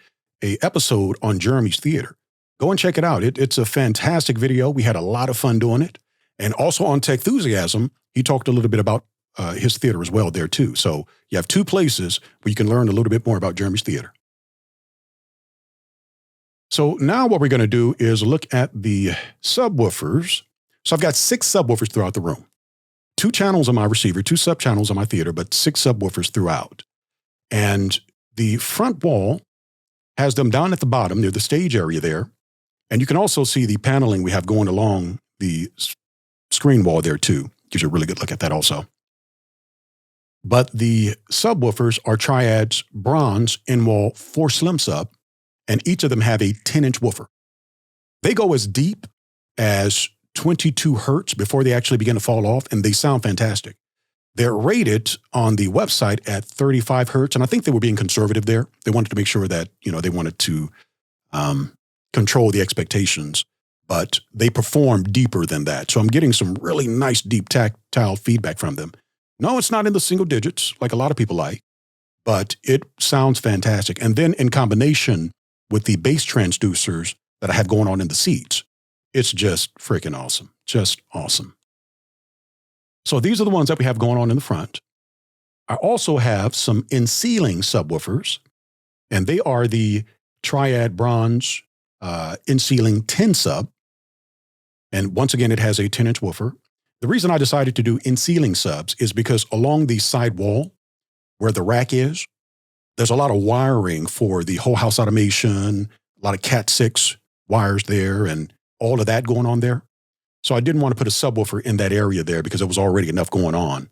episode on Jeremy's theater. Go and check it out. It's a fantastic video. We had a lot of fun doing it. And also on Techthusiasm, he talked a little bit about his theater as well there too. So you have 2 places where you can learn a little bit more about Jeremy's theater. So now what we're going to do is look at the subwoofers. So I've got 6 subwoofers throughout the room. 2 channels on my receiver, 2 sub-channels on my theater, but 6 subwoofers throughout. And the front wall has them down at the bottom near the stage area there. And you can also see the paneling we have going along the screen wall there too. Gives you a really good look at that also. But the subwoofers are Triad's Bronze in-wall 4 slim sub, and each of them have a 10-inch woofer. They go as deep as 22 hertz before they actually begin to fall off, and they sound fantastic. They're rated on the website at 35 hertz, and I think they were being conservative there. They wanted to make sure that, they wanted to control the expectations, but they perform deeper than that. So I'm getting some really nice deep tactile feedback from them. No, it's not in the single digits like a lot of people like, but it sounds fantastic. And then in combination with the bass transducers that I have going on in the seats, it's just freaking awesome. Just awesome. So these are the ones that we have going on in the front. I also have some in-ceiling subwoofers, and they are the Triad Bronze in-ceiling 10 sub. And once again, it has a 10-inch woofer. The reason I decided to do in-ceiling subs is because along the side wall where the rack is, there's a lot of wiring for the whole house automation, a lot of Cat 6 wires there, and all of that going on there. So I didn't want to put a subwoofer in that area there because there was already enough going on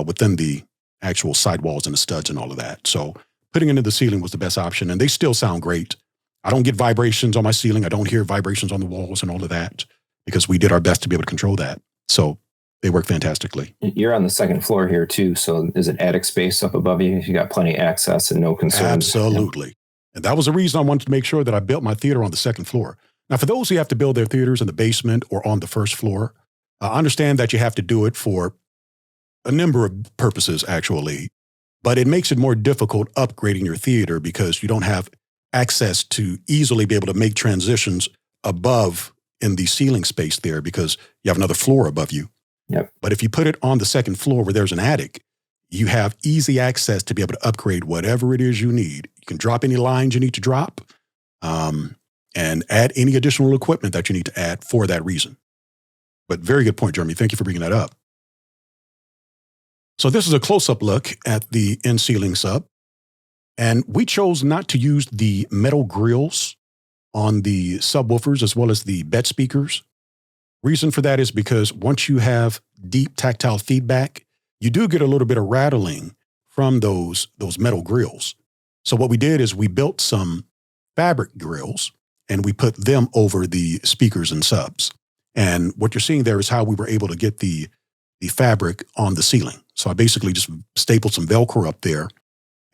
within the actual sidewalls and the studs and all of that. So putting it into the ceiling was the best option, and they still sound great. I don't get vibrations on my ceiling. I don't hear vibrations on the walls and all of that because we did our best to be able to control that. So they work fantastically. You're on the second floor here too. So is it attic space up above you? You got plenty of access and no concerns. Absolutely. And that was the reason I wanted to make sure that I built my theater on the second floor. Now, for those who have to build their theaters in the basement or on the first floor, I understand that you have to do it for a number of purposes, actually, but it makes it more difficult upgrading your theater because you don't have access to easily be able to make transitions above in the ceiling space there because you have another floor above you. Yep. But if you put it on the second floor where there's an attic, you have easy access to be able to upgrade whatever it is you need. You can drop any lines you need to drop and add any additional equipment that you need to add for that reason. But very good point, Jeremy. Thank you for bringing that up. So this is a close-up look at the in-ceiling sub. And we chose not to use the metal grills on the subwoofers as well as the bed speakers. Reason for that is because once you have deep tactile feedback, you do get a little bit of rattling from those metal grills. So what we did is we built some fabric grills and we put them over the speakers and subs. And what you're seeing there is how we were able to get the fabric on the ceiling. So I basically just stapled some Velcro up there,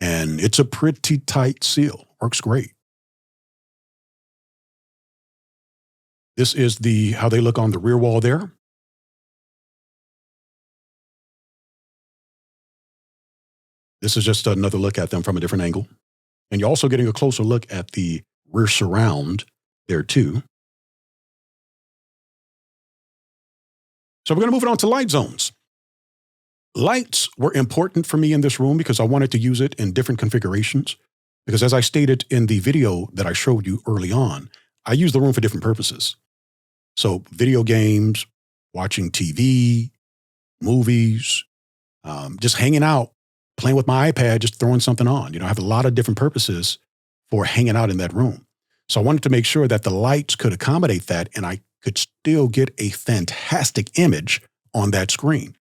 and it's a pretty tight seal. Works great. This is how they look on the rear wall there. This is just another look at them from a different angle. And you're also getting a closer look at the rear surround there too. So we're going to move it on to light zones. Lights were important for me in this room because I wanted to use it in different configurations. Because as I stated in the video that I showed you early on, I use the room for different purposes. So video games, watching TV, movies, just hanging out, playing with my iPad, just throwing something on. I have a lot of different purposes for hanging out in that room. So I wanted to make sure that the lights could accommodate that and I could still get a fantastic image on that screen.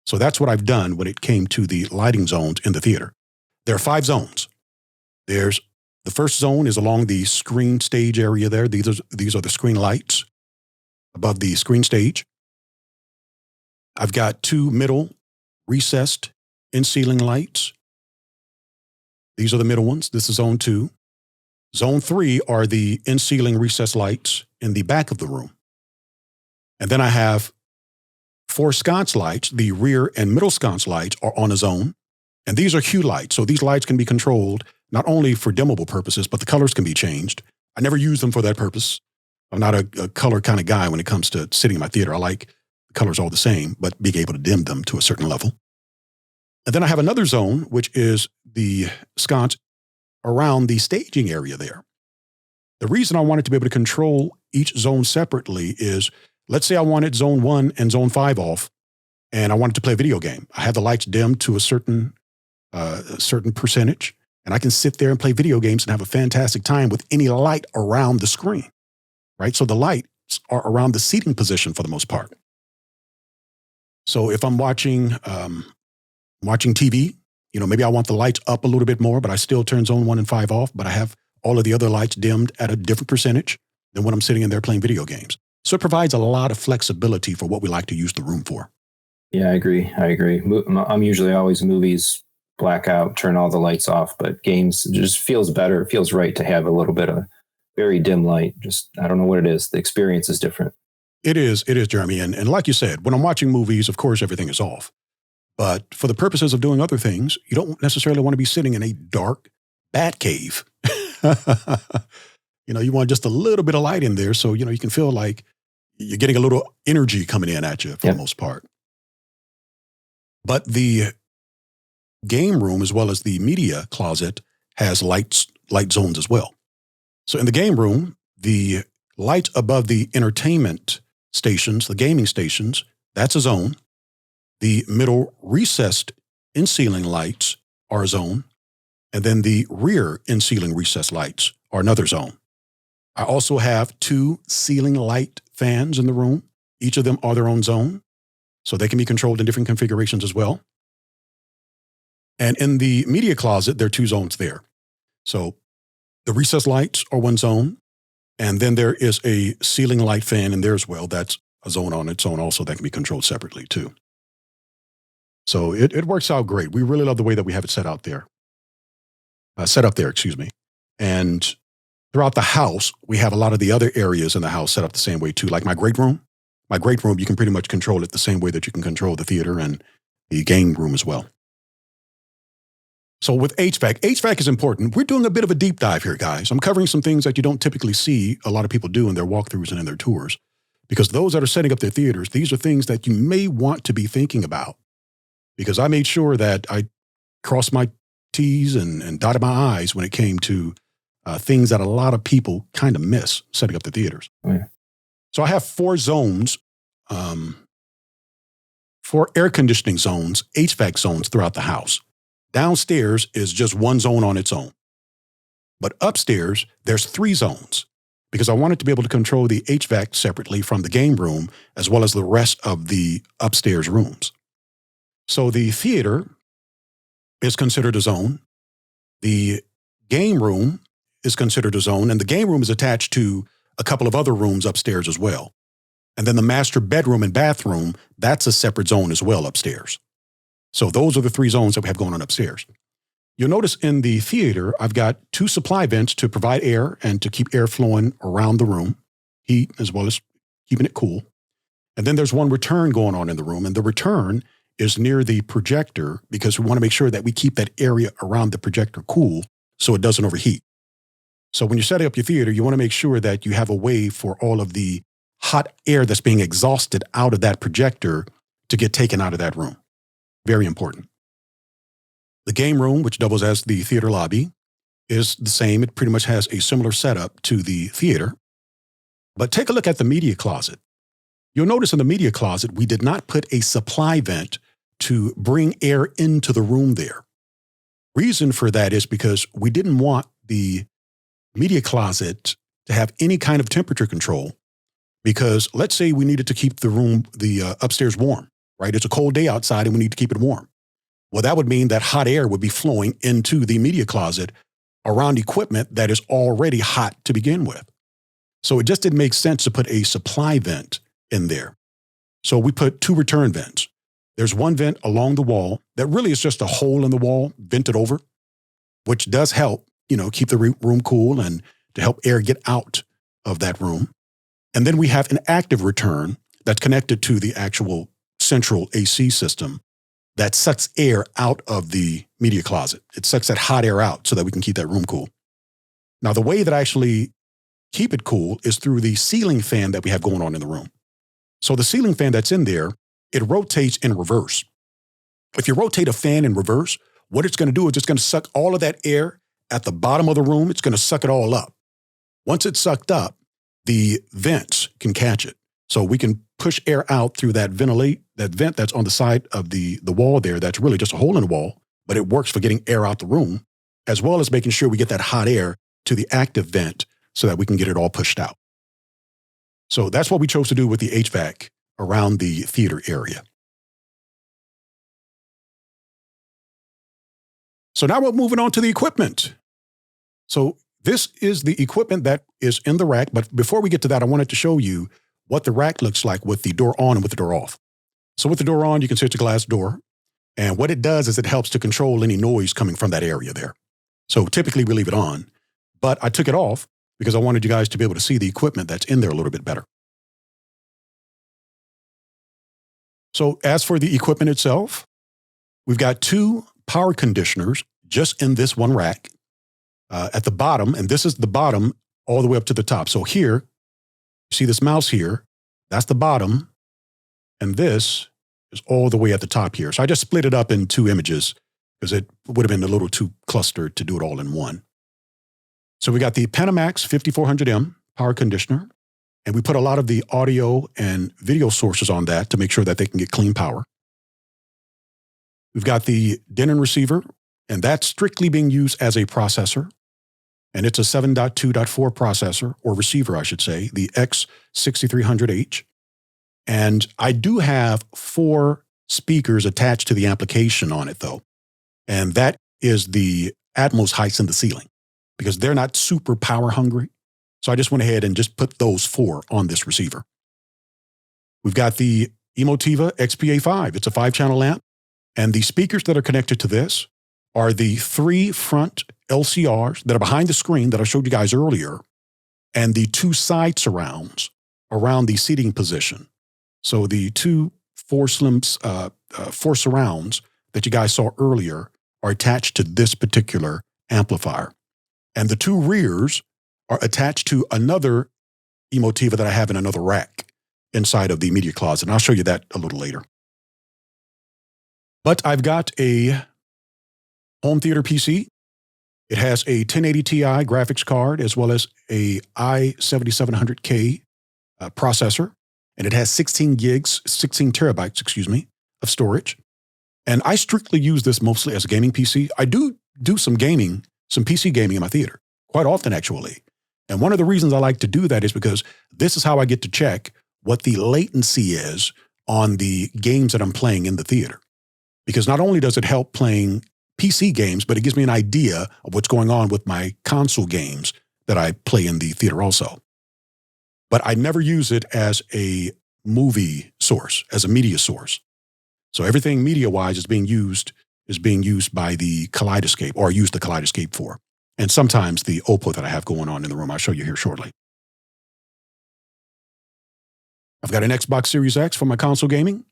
So that's what I've done when it came to the lighting zones in the theater. There are 5 zones. The first zone is along the screen stage area there. These are the screen lights above the screen stage. I've got 2 middle recessed in-ceiling lights. These are the middle ones. This is zone 2. Zone 3 are the in-ceiling recessed lights in the back of the room. And then I have 4 sconce lights. The rear and middle sconce lights are on a zone. And these are hue lights. So these lights can be controlled not only for dimmable purposes, but the colors can be changed. I never use them for that purpose. I'm not a color kind of guy when it comes to sitting in my theater. I like the colors all the same, but being able to dim them to a certain level. And then I have another zone, which is the sconce around the staging area there. The reason I wanted to be able to control each zone separately is, let's say I wanted zone 1 and zone 5 off, and I wanted to play a video game. I have the lights dimmed to a certain percentage, and I can sit there and play video games and have a fantastic time with any light around the screen, right? So the lights are around the seating position for the most part. So if I'm watching TV, maybe I want the lights up a little bit more, but I still turn zone 1 and 5 off, but I have all of the other lights dimmed at a different percentage than when I'm sitting in there playing video games. So it provides a lot of flexibility for what we like to use the room for. Yeah, I agree. I'm usually always movies, blackout, turn all the lights off, but games just feels better. It feels right to have a little bit of very dim light. Just, I don't know what it is. The experience is different. It is, Jeremy. And like you said, when I'm watching movies, of course, everything is off. But for the purposes of doing other things, you don't necessarily want to be sitting in a dark bat cave. You want just a little bit of light in there so, you can feel like you're getting a little energy coming in at you for the most part. But the game room, as well as the media closet, has light zones as well. So in the game room, the light above the entertainment stations, the gaming stations, that's a zone. The middle recessed in-ceiling lights are a zone. And then the rear in-ceiling recessed lights are another zone. I also have 2 ceiling light fans in the room. Each of them are their own zone. So they can be controlled in different configurations as well. And in the media closet, there are 2 zones there. So the recessed lights are one zone. And then there is a ceiling light fan in there as well. That's a zone on its own also that can be controlled separately too. So it works out great. We really love the way that we have it set up there, excuse me. And throughout the house, we have a lot of the other areas in the house set up the same way too. Like my great room, you can pretty much control it the same way that you can control the theater and the game room as well. So with HVAC is important. We're doing a bit of a deep dive here, guys. I'm covering some things that you don't typically see a lot of people do in their walkthroughs and in their tours. Because those that are setting up their theaters, these are things that you may want to be thinking about. Because I made sure that I crossed my T's and dotted my I's when it came to things that a lot of people kind of miss setting up the theaters. Oh, yeah. So I have 4 zones, 4 air conditioning zones, HVAC zones throughout the house. Downstairs is just one zone on its own. But upstairs, there's 3 zones because I wanted to be able to control the HVAC separately from the game room as well as the rest of the upstairs rooms. So the theater is considered a zone. The game room is considered a zone, and the game room is attached to a couple of other rooms upstairs as well. And then the master bedroom and bathroom, that's a separate zone as well upstairs. So those are the 3 zones that we have going on upstairs. You'll notice in the theater, I've got 2 supply vents to provide air and to keep air flowing around the room, heat as well as keeping it cool. And then there's one return going on in the room, and the return is near the projector because we want to make sure that we keep that area around the projector cool so it doesn't overheat. So when you're setting up your theater, you want to make sure that you have a way for all of the hot air that's being exhausted out of that projector to get taken out of that room. Very important. The game room, which doubles as the theater lobby, is the same. It pretty much has a similar setup to the theater. But take a look at the media closet. You'll notice in the media closet, we did not put a supply vent to bring air into the room there. Reason for that is because we didn't want the media closet to have any kind of temperature control because let's say we needed to keep the upstairs warm, right? It's a cold day outside and we need to keep it warm. Well, that would mean that hot air would be flowing into the media closet around equipment that is already hot to begin with. So it just didn't make sense to put a supply vent in there. So we put 2 return vents. There's one vent along the wall that really is just a hole in the wall vented over, which does help, keep the room cool and to help air get out of that room. And then we have an active return that's connected to the actual central AC system that sucks air out of the media closet. It sucks that hot air out so that we can keep that room cool. Now, the way that I actually keep it cool is through the ceiling fan that we have going on in the room. So the ceiling fan that's in there, it rotates in reverse. If you rotate a fan in reverse, what it's going to do is it's going to suck all of that air at the bottom of the room. It's going to suck it all up. Once it's sucked up, the vents can catch it. So we can push air out through that vent that's on the side of the wall there. That's really just a hole in the wall, but it works for getting air out the room, as well as making sure we get that hot air to the active vent so that we can get it all pushed out. So that's what we chose to do with the HVAC around the theater area. So now we're moving on to the equipment. So this is the equipment that is in the rack. But before we get to that, I wanted to show you what the rack looks like with the door on and with the door off. So with the door on, you can see it's a glass door. And what it does is it helps to control any noise coming from that area there. So typically we leave it on, but I took it off because I wanted you guys to be able to see the equipment that's in there a little bit better. So as for the equipment itself, we've got 2 power conditioners just in this one rack at the bottom. And this is the bottom all the way up to the top. So here, you see this mouse here, that's the bottom. And this is all the way at the top here. So I just split it up in 2 images because it would have been a little too clustered to do it all in one. So we got the Panamax 5400M power conditioner, and we put a lot of the audio and video sources on that to make sure that they can get clean power. We've got the Denon receiver, and that's strictly being used as a processor. And it's a 7.2.4 processor, or receiver, I should say, the X6300H. And I do have 4 speakers attached to the application on it, though. And that is the Atmos heights in the ceiling because they're not super power hungry. So I just went ahead and just put those 4 on this receiver. We've got the Emotiva XPA5. It's a 5-channel lamp. And the speakers that are connected to this are the 3 front LCRs that are behind the screen that I showed you guys earlier, and the 2 side surrounds around the seating position. So the 2 4 surrounds that you guys saw earlier are attached to this particular amplifier. And the 2 rears are attached to another Emotiva that I have in another rack inside of the media closet. And I'll show you that a little later. But I've got a home theater PC. It has a 1080 Ti graphics card as well as a i7700K processor. And it has 16 terabytes, of storage. And I strictly use this mostly as a gaming PC. I do some gaming, some PC gaming in my theater, quite often actually. And one of the reasons I like to do that is because this is how I get to check what the latency is on the games that I'm playing in the theater. Because not only does it help playing PC games, but it gives me an idea of what's going on with my console games that I play in the theater also. But I never use it as a movie source, as a media source. So everything media-wise is being used by the Kaleidoscape, or I use the Kaleidoscape for. And sometimes the Oppo that I have going on in the room, I'll show you here shortly. I've got an Xbox Series X for my console gaming,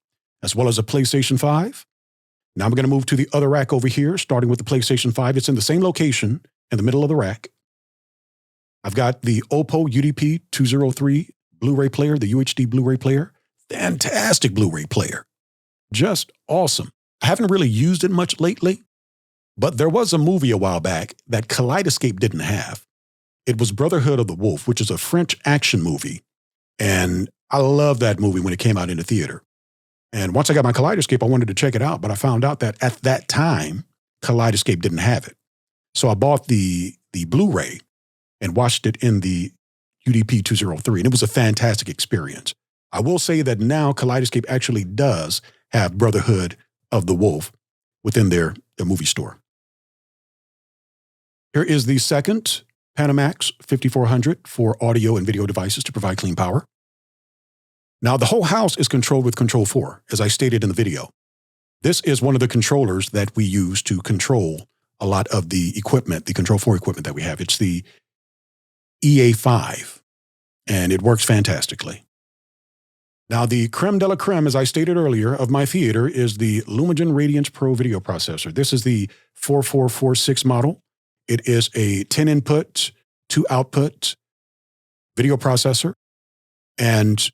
as well as a PlayStation 5. Now I'm going to move to the other rack over here, starting with the PlayStation 5. It's in the same location in the middle of the rack. I've got the Oppo UDP 203 Blu-ray player, the UHD Blu-ray player. Fantastic Blu-ray player. Just awesome. I haven't really used it much lately, but there was a movie a while back that Kaleidoscape didn't have. It was Brotherhood of the Wolf, which is a French action movie. And I loved that movie when it came out in the theater. And once I got my Kaleidoscape, I wanted to check it out, but I found out that at that time, Kaleidoscape didn't have it. So I bought the Blu-ray and watched it in the UDP 203, and it was a fantastic experience. I will say that now Kaleidoscape actually does have Brotherhood of the Wolf within their movie store. Here is the second Panamax 5400 for audio and video devices to provide clean power. Now, the whole house is controlled with Control 4, as I stated in the video. This is one of the controllers that we use to control a lot of the equipment, the Control 4 equipment that we have. It's the EA5, and it works fantastically. Now, the creme de la creme, as I stated earlier, of my theater is the Lumagen Radiance Pro video processor. This is the 4446 model. It is a 10-input, 2-output video processor, and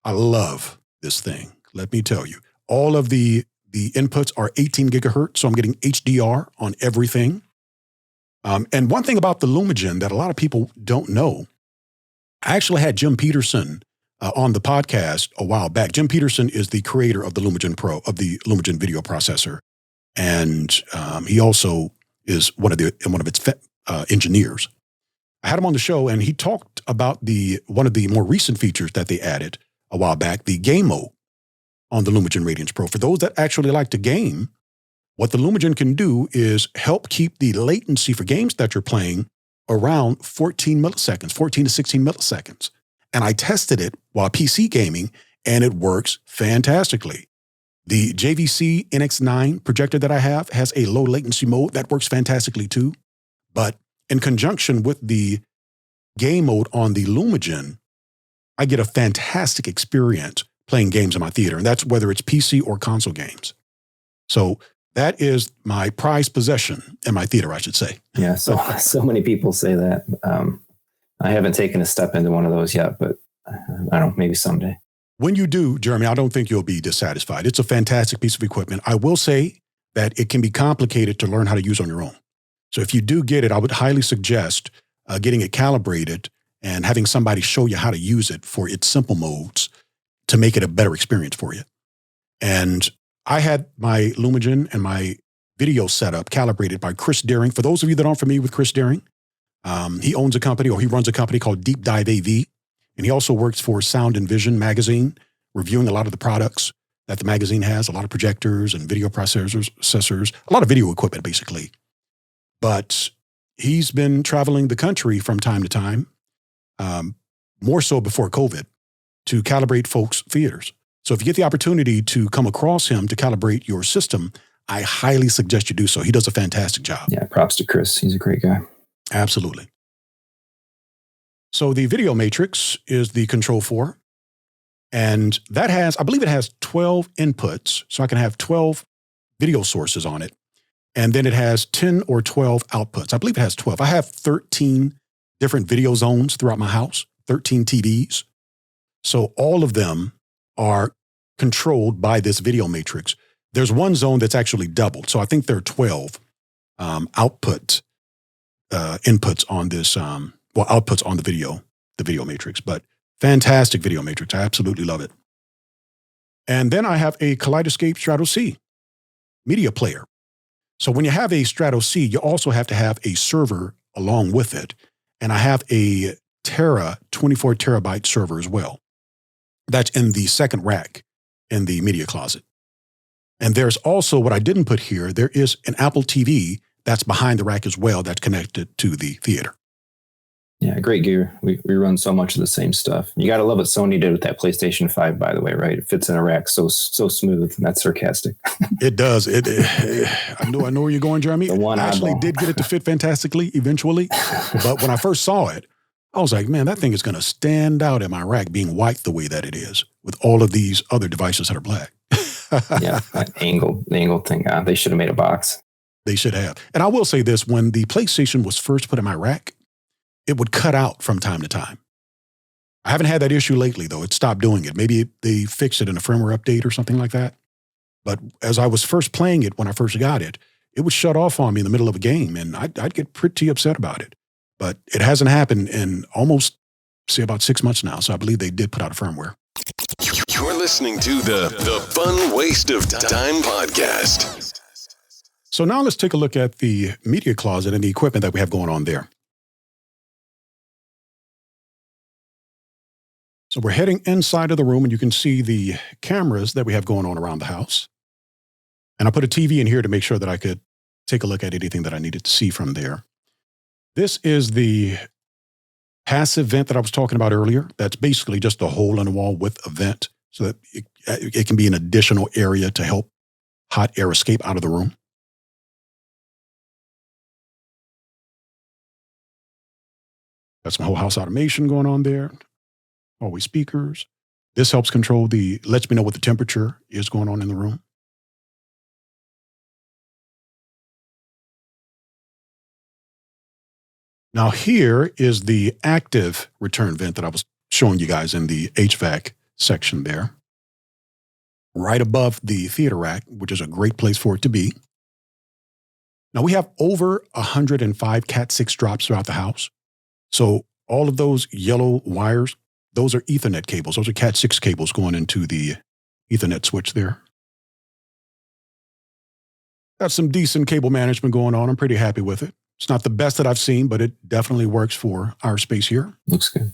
I love this thing. Let me tell you, all of the inputs are 18 gigahertz, so I'm getting HDR on everything. And one thing about the Lumagen that a lot of people don't know, I actually had Jim Peterson on the podcast a while back. Jim Peterson is the creator of the Lumagen Pro, of the Lumagen video processor, and he also is one of its engineers. I had him on the show, and he talked about one of the more recent features that they added a while back, the game mode on the Lumagen Radiance Pro. For those that actually like to game, what the Lumagen can do is help keep the latency for games that you're playing around 14 to 16 milliseconds. And I tested it while PC gaming, and it works fantastically. The JVC NX9 projector that I have has a low latency mode that works fantastically too. But in conjunction with the game mode on the Lumagen, I get a fantastic experience playing games in my theater, and that's whether it's PC or console games. So that is my prized possession in my theater, I should say. Yeah, so many people say that. I haven't taken a step into one of those yet, but I don't know, maybe someday. When you do, Jeremy, I don't think you'll be dissatisfied. It's a fantastic piece of equipment. I will say that it can be complicated to learn how to use on your own. So if you do get it, I would highly suggest getting it calibrated and having somebody show you how to use it for its simple modes to make it a better experience for you. And I had my Lumagen and my video setup calibrated by Chris Deering. For those of you that aren't familiar with Chris Deering, he owns a company, or he runs a company called Deep Dive AV. And he also works for Sound and Vision magazine, reviewing a lot of the products that the magazine has, a lot of projectors and video processors, a lot of video equipment, basically. But he's been traveling the country from time to time, more so before COVID, to calibrate folks' theaters. So if you get the opportunity to come across him to calibrate your system, I highly suggest you do so. He does a fantastic job. Yeah, props to Chris. He's a great guy. Absolutely. So the video matrix is the control 4. And that has, I believe it has 12 inputs. So I can have 12 video sources on it. And then it has 10 or 12 outputs. I believe it has 12. I have 13 different video zones throughout my house, 13 TVs. So all of them are controlled by this video matrix. There's one zone that's actually doubled. So I think there are 12 inputs on this, outputs on the video matrix. But fantastic video matrix. I absolutely love it. And then I have a Kaleidoscape Strato C media player. So when you have a Strato C, you also have to have a server along with it. And I have a 24 terabyte server as well. That's in the second rack in the media closet. And there's also, what I didn't put here, there is an Apple TV that's behind the rack as well that's connected to the theater. Yeah, great gear. We run so much of the same stuff. You got to love what Sony did with that PlayStation 5, by the way, right? It fits in a rack so smooth. That's sarcastic. It does. I know where you're going, Jeremy. I actually did get it to fit fantastically eventually. But when I first saw it, I was like, man, that thing is going to stand out in my rack being white the way that it is with all of these other devices that are black. Yeah, that angle thing. They should have made a box. They should have. And I will say this, when the PlayStation was first put in my rack, it would cut out from time to time. I haven't had that issue lately, though. It stopped doing it. Maybe they fixed it in a firmware update or something like that. But as I was first playing it, when I first got it, it would shut off on me in the middle of a game, and I'd get pretty upset about it. But it hasn't happened in almost, say, about 6 months now. So I believe they did put out a firmware. You're listening to the Fun Waste of Time podcast. So now let's take a look at the media closet and the equipment that we have going on there. So we're heading inside of the room, and you can see the cameras that we have going on around the house. And I put a TV in here to make sure that I could take a look at anything that I needed to see from there. This is the passive vent that I was talking about earlier. That's basically just a hole in the wall with a vent so that it can be an additional area to help hot air escape out of the room. Got some whole house automation going on there. Always speakers. This helps control lets me know what the temperature is going on in the room. Now here is the active return vent that I was showing you guys in the HVAC section there. Right above the theater rack, which is a great place for it to be. Now we have over 105 Cat 6 drops throughout the house. So all of those yellow wires, those are Ethernet cables. Those are Cat 6 cables going into the Ethernet switch there. Got some decent cable management going on. I'm pretty happy with it. It's not the best that I've seen, but it definitely works for our space here. Looks good.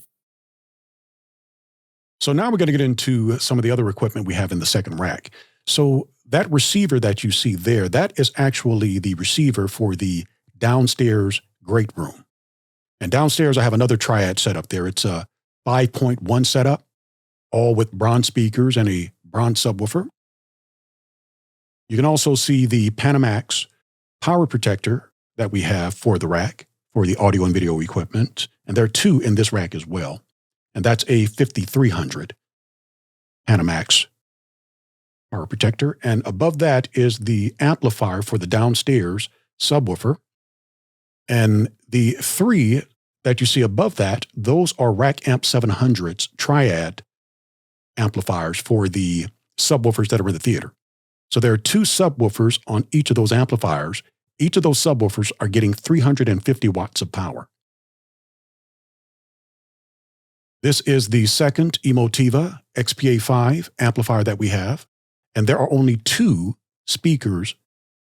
So now we're going to get into some of the other equipment we have in the second rack. So that receiver that you see there, that is actually the receiver for the downstairs great room. And downstairs, I have another triad setup there. It's a 5.1 setup, all with bronze speakers and a bronze subwoofer. You can also see the Panamax power protector that we have for the rack, for the audio and video equipment. And there are two in this rack as well. And that's a 5300 Panamax power protector. And above that is the amplifier for the downstairs subwoofer. And the three that you see above that, those are Rack Amp 700's triad amplifiers for the subwoofers that are in the theater. So there are two subwoofers on each of those amplifiers. Each of those subwoofers are getting 350 watts of power. This is the second Emotiva XPA5 amplifier that we have. And there are only two speakers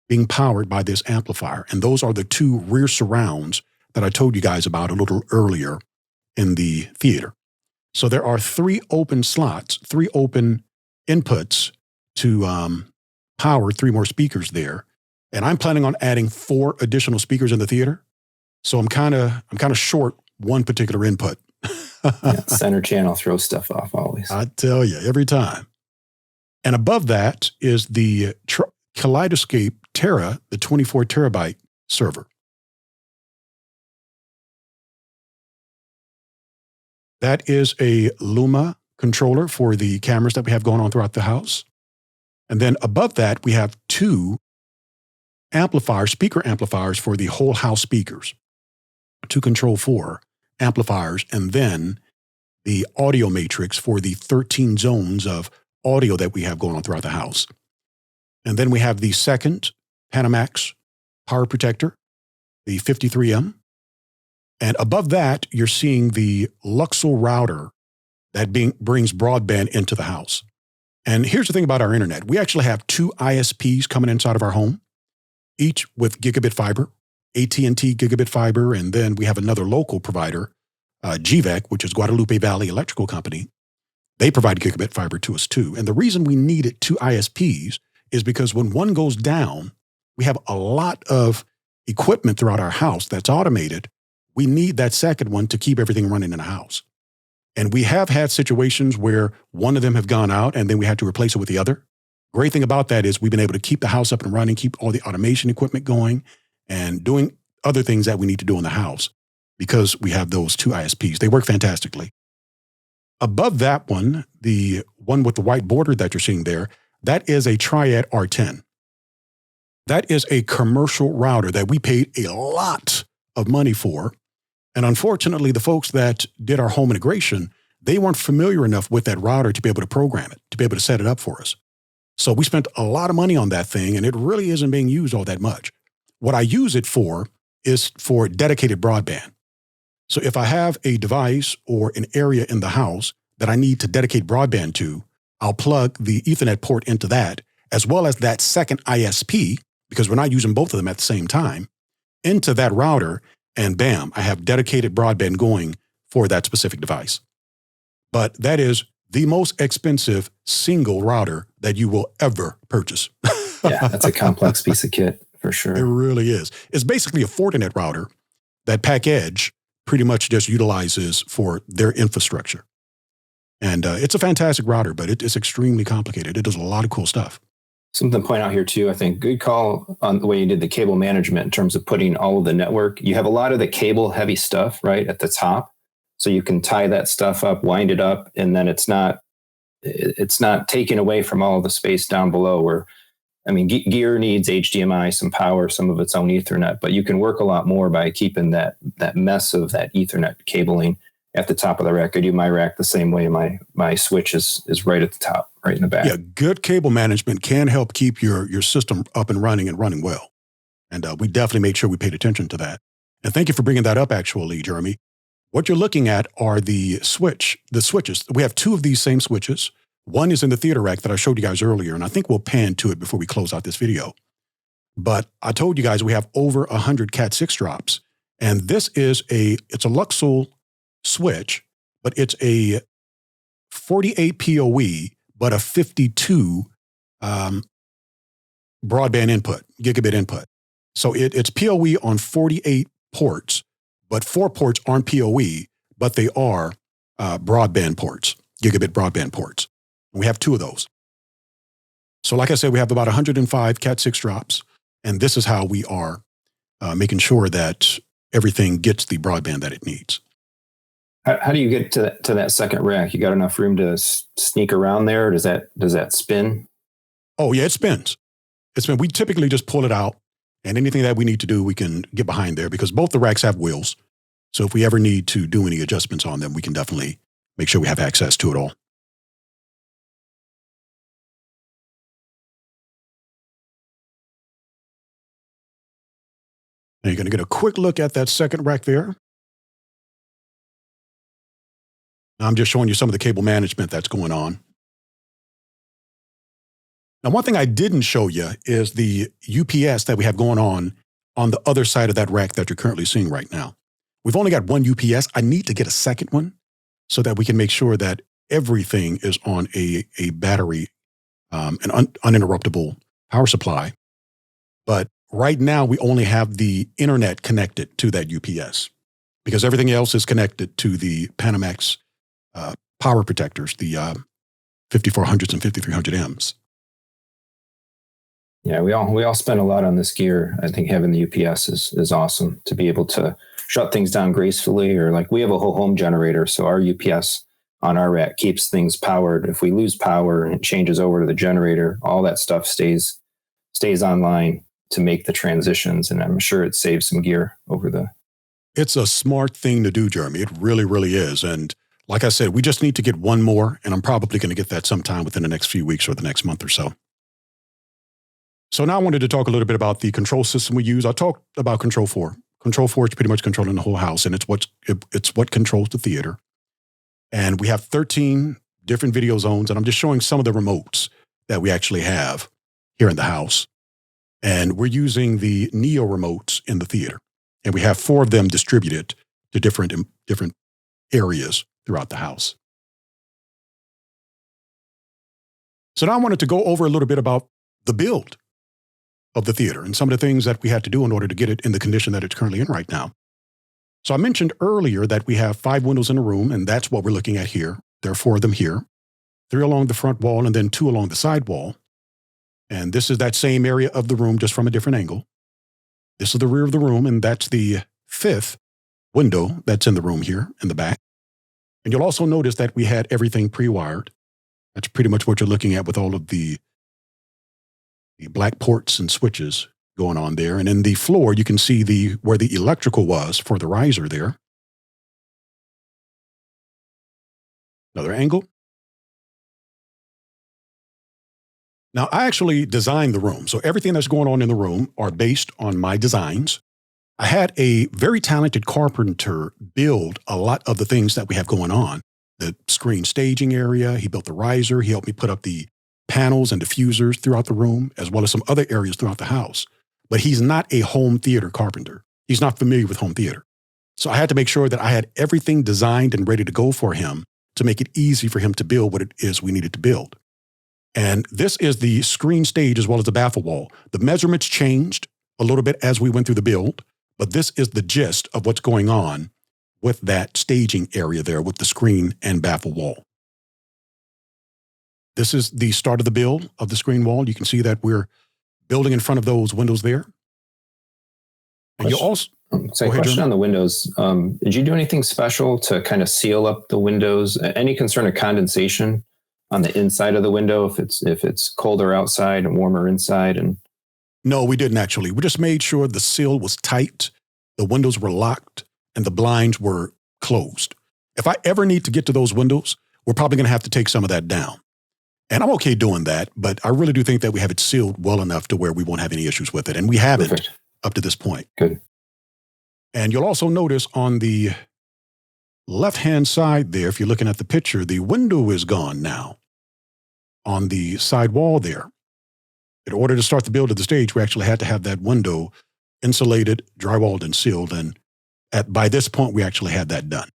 being powered by this amplifier. And those are the two rear surrounds that I told you guys about a little earlier in the theater. So there are three open slots, three open inputs to power 3 more speakers there. And I'm planning on adding 4 additional speakers in the theater. So I'm kind of short one particular input. Yeah, center channel throws stuff off always. I tell you, every time. And above that is the Kaleidoscape Terra, the 24 terabyte server. That is a Luma controller for the cameras that we have going on throughout the house. And then above that, we have 2 speaker amplifiers for the whole house speakers, 2 Control 4 amplifiers, and then the audio matrix for the 13 zones of audio that we have going on throughout the house. And then we have the second Panamax power protector, the 53M. And above that, you're seeing the Luxel router that brings broadband into the house. And here's the thing about our internet. We actually have 2 ISPs coming inside of our home, each with gigabit fiber, AT&T gigabit fiber, and then we have another local provider, GVEC, which is Guadalupe Valley Electrical Company. They provide gigabit fiber to us too. And the reason we needed 2 ISPs is because when one goes down, we have a lot of equipment throughout our house that's automated. We need that second one to keep everything running in the house. And we have had situations where one of them have gone out and then we had to replace it with the other. Great thing about that is we've been able to keep the house up and running, keep all the automation equipment going, and doing other things that we need to do in the house because we have those 2 ISPs. They work fantastically. Above that one, the one with the white border that you're seeing there, that is a Triad R10. That is a commercial router that we paid a lot of money for. And unfortunately, the folks that did our home integration, they weren't familiar enough with that router to be able to program it, to be able to set it up for us. So we spent a lot of money on that thing, and it really isn't being used all that much. What I use it for is for dedicated broadband. So if I have a device or an area in the house that I need to dedicate broadband to, I'll plug the Ethernet port into that, as well as that second ISP, because we're not using both of them at the same time, into that router, and bam, I have dedicated broadband going for that specific device. But that is the most expensive single router that you will ever purchase. Yeah, that's a complex piece of kit for sure. It really is. It's basically a Fortinet router that PackEdge pretty much just utilizes for their infrastructure. And it's a fantastic router, but it's extremely complicated. It does a lot of cool stuff. Something to point out here too, I think good call on the way you did the cable management in terms of putting all of the network. You have a lot of the cable heavy stuff right at the top. So you can tie that stuff up, wind it up, and then it's not taken away from all of the space down below where, I mean, gear needs HDMI, some power, some of its own Ethernet, but you can work a lot more by keeping that mess of that Ethernet cabling at the top of the rack. I do my rack the same way. My switch is right at the top, right in the back. Yeah, good cable management can help keep your system up and running well. And we definitely made sure we paid attention to that. And thank you for bringing that up, actually, Jeremy. What you're looking at are the switches. We have 2 of these same switches. One is in the theater rack that I showed you guys earlier, and I think we'll pan to it before we close out this video. But I told you guys we have over 100 Cat 6 drops, and this is it's a Luxel switch, but it's a 48 PoE, but a 52 broadband input, gigabit input. So it's PoE on 48 ports, but 4 ports aren't PoE, but they are broadband ports, gigabit broadband ports. We have 2 of those. So like I said, we have about 105 Cat 6 drops, and this is how we are making sure that everything gets the broadband that it needs. How do you get to that second rack? You got enough room to sneak around there? Or does that spin? Oh yeah, it spins. We typically just pull it out, and anything that we need to do, we can get behind there because both the racks have wheels. So if we ever need to do any adjustments on them, we can definitely make sure we have access to it all. Now you're going to get a quick look at that second rack there. I'm just showing you some of the cable management that's going on. Now, one thing I didn't show you is the UPS that we have going on the other side of that rack that you're currently seeing right now. We've only got one UPS. I need to get a second one so that we can make sure that everything is on a battery an uninterruptible power supply. But right now, we only have the internet connected to that UPS because everything else is connected to the Panamax power protectors, the 5400s and 5300Ms. Yeah, we all spend a lot on this gear. I think having the UPS is awesome to be able to shut things down gracefully, or like we have a whole home generator. So our UPS on our rack keeps things powered. If we lose power and it changes over to the generator, all that stuff stays online to make the transitions. And I'm sure it saves some gear over the. It's a smart thing to do, Jeremy. It really, really is. And like I said, we just need to get one more, and I'm probably going to get that sometime within the next few weeks or the next month or so. So now I wanted to talk a little bit about the control system we use. I talked about Control 4. Control 4 is pretty much controlling the whole house, and it's what controls the theater. And we have 13 different video zones, and I'm just showing some of the remotes that we actually have here in the house. And we're using the Neo remotes in the theater. And we have 4 of them distributed to different areas throughout the house. So now I wanted to go over a little bit about the build of the theater and some of the things that we had to do in order to get it in the condition that it's currently in right now. So I mentioned earlier that we have 5 windows in a room, and that's what we're looking at here. There are 4 of them here, 3 along the front wall and then 2 along the side wall. And this is that same area of the room, just from a different angle. This is the rear of the room, and that's the 5th window that's in the room here in the back. And you'll also notice that we had everything pre-wired. That's pretty much what you're looking at with all of the black ports and switches going on there. And in the floor, you can see where the electrical was for the riser there. Another angle. Now, I actually designed the room. So everything that's going on in the room are based on my designs. I had a very talented carpenter build a lot of the things that we have going on. The screen staging area, he built the riser, he helped me put up the panels and diffusers throughout the room, as well as some other areas throughout the house. But he's not a home theater carpenter. He's not familiar with home theater. So I had to make sure that I had everything designed and ready to go for him to make it easy for him to build what it is we needed to build. And this is the screen stage as well as the baffle wall. The measurements changed a little bit as we went through the build, but this is the gist of what's going on with that staging area there with the screen and baffle wall. This is the start of the build of the screen wall. You can see that we're building in front of those windows there. And you also question on the windows. Did you do anything special to kind of seal up the windows? Any concern of condensation on the inside of the window if it's colder outside and warmer inside? And no, we didn't actually. We just made sure the seal was tight, the windows were locked, and the blinds were closed. If I ever need to get to those windows, we're probably going to have to take some of that down. And I'm okay doing that, but I really do think that we have it sealed well enough to where we won't have any issues with it. And we haven't Perfect. Up to this point. Good. And you'll also notice on the left-hand side there, if you're looking at the picture, the window is gone now on the side wall there. In order to start the build of the stage, we actually had to have that window insulated, drywalled, and sealed. And by this point, we actually had that done.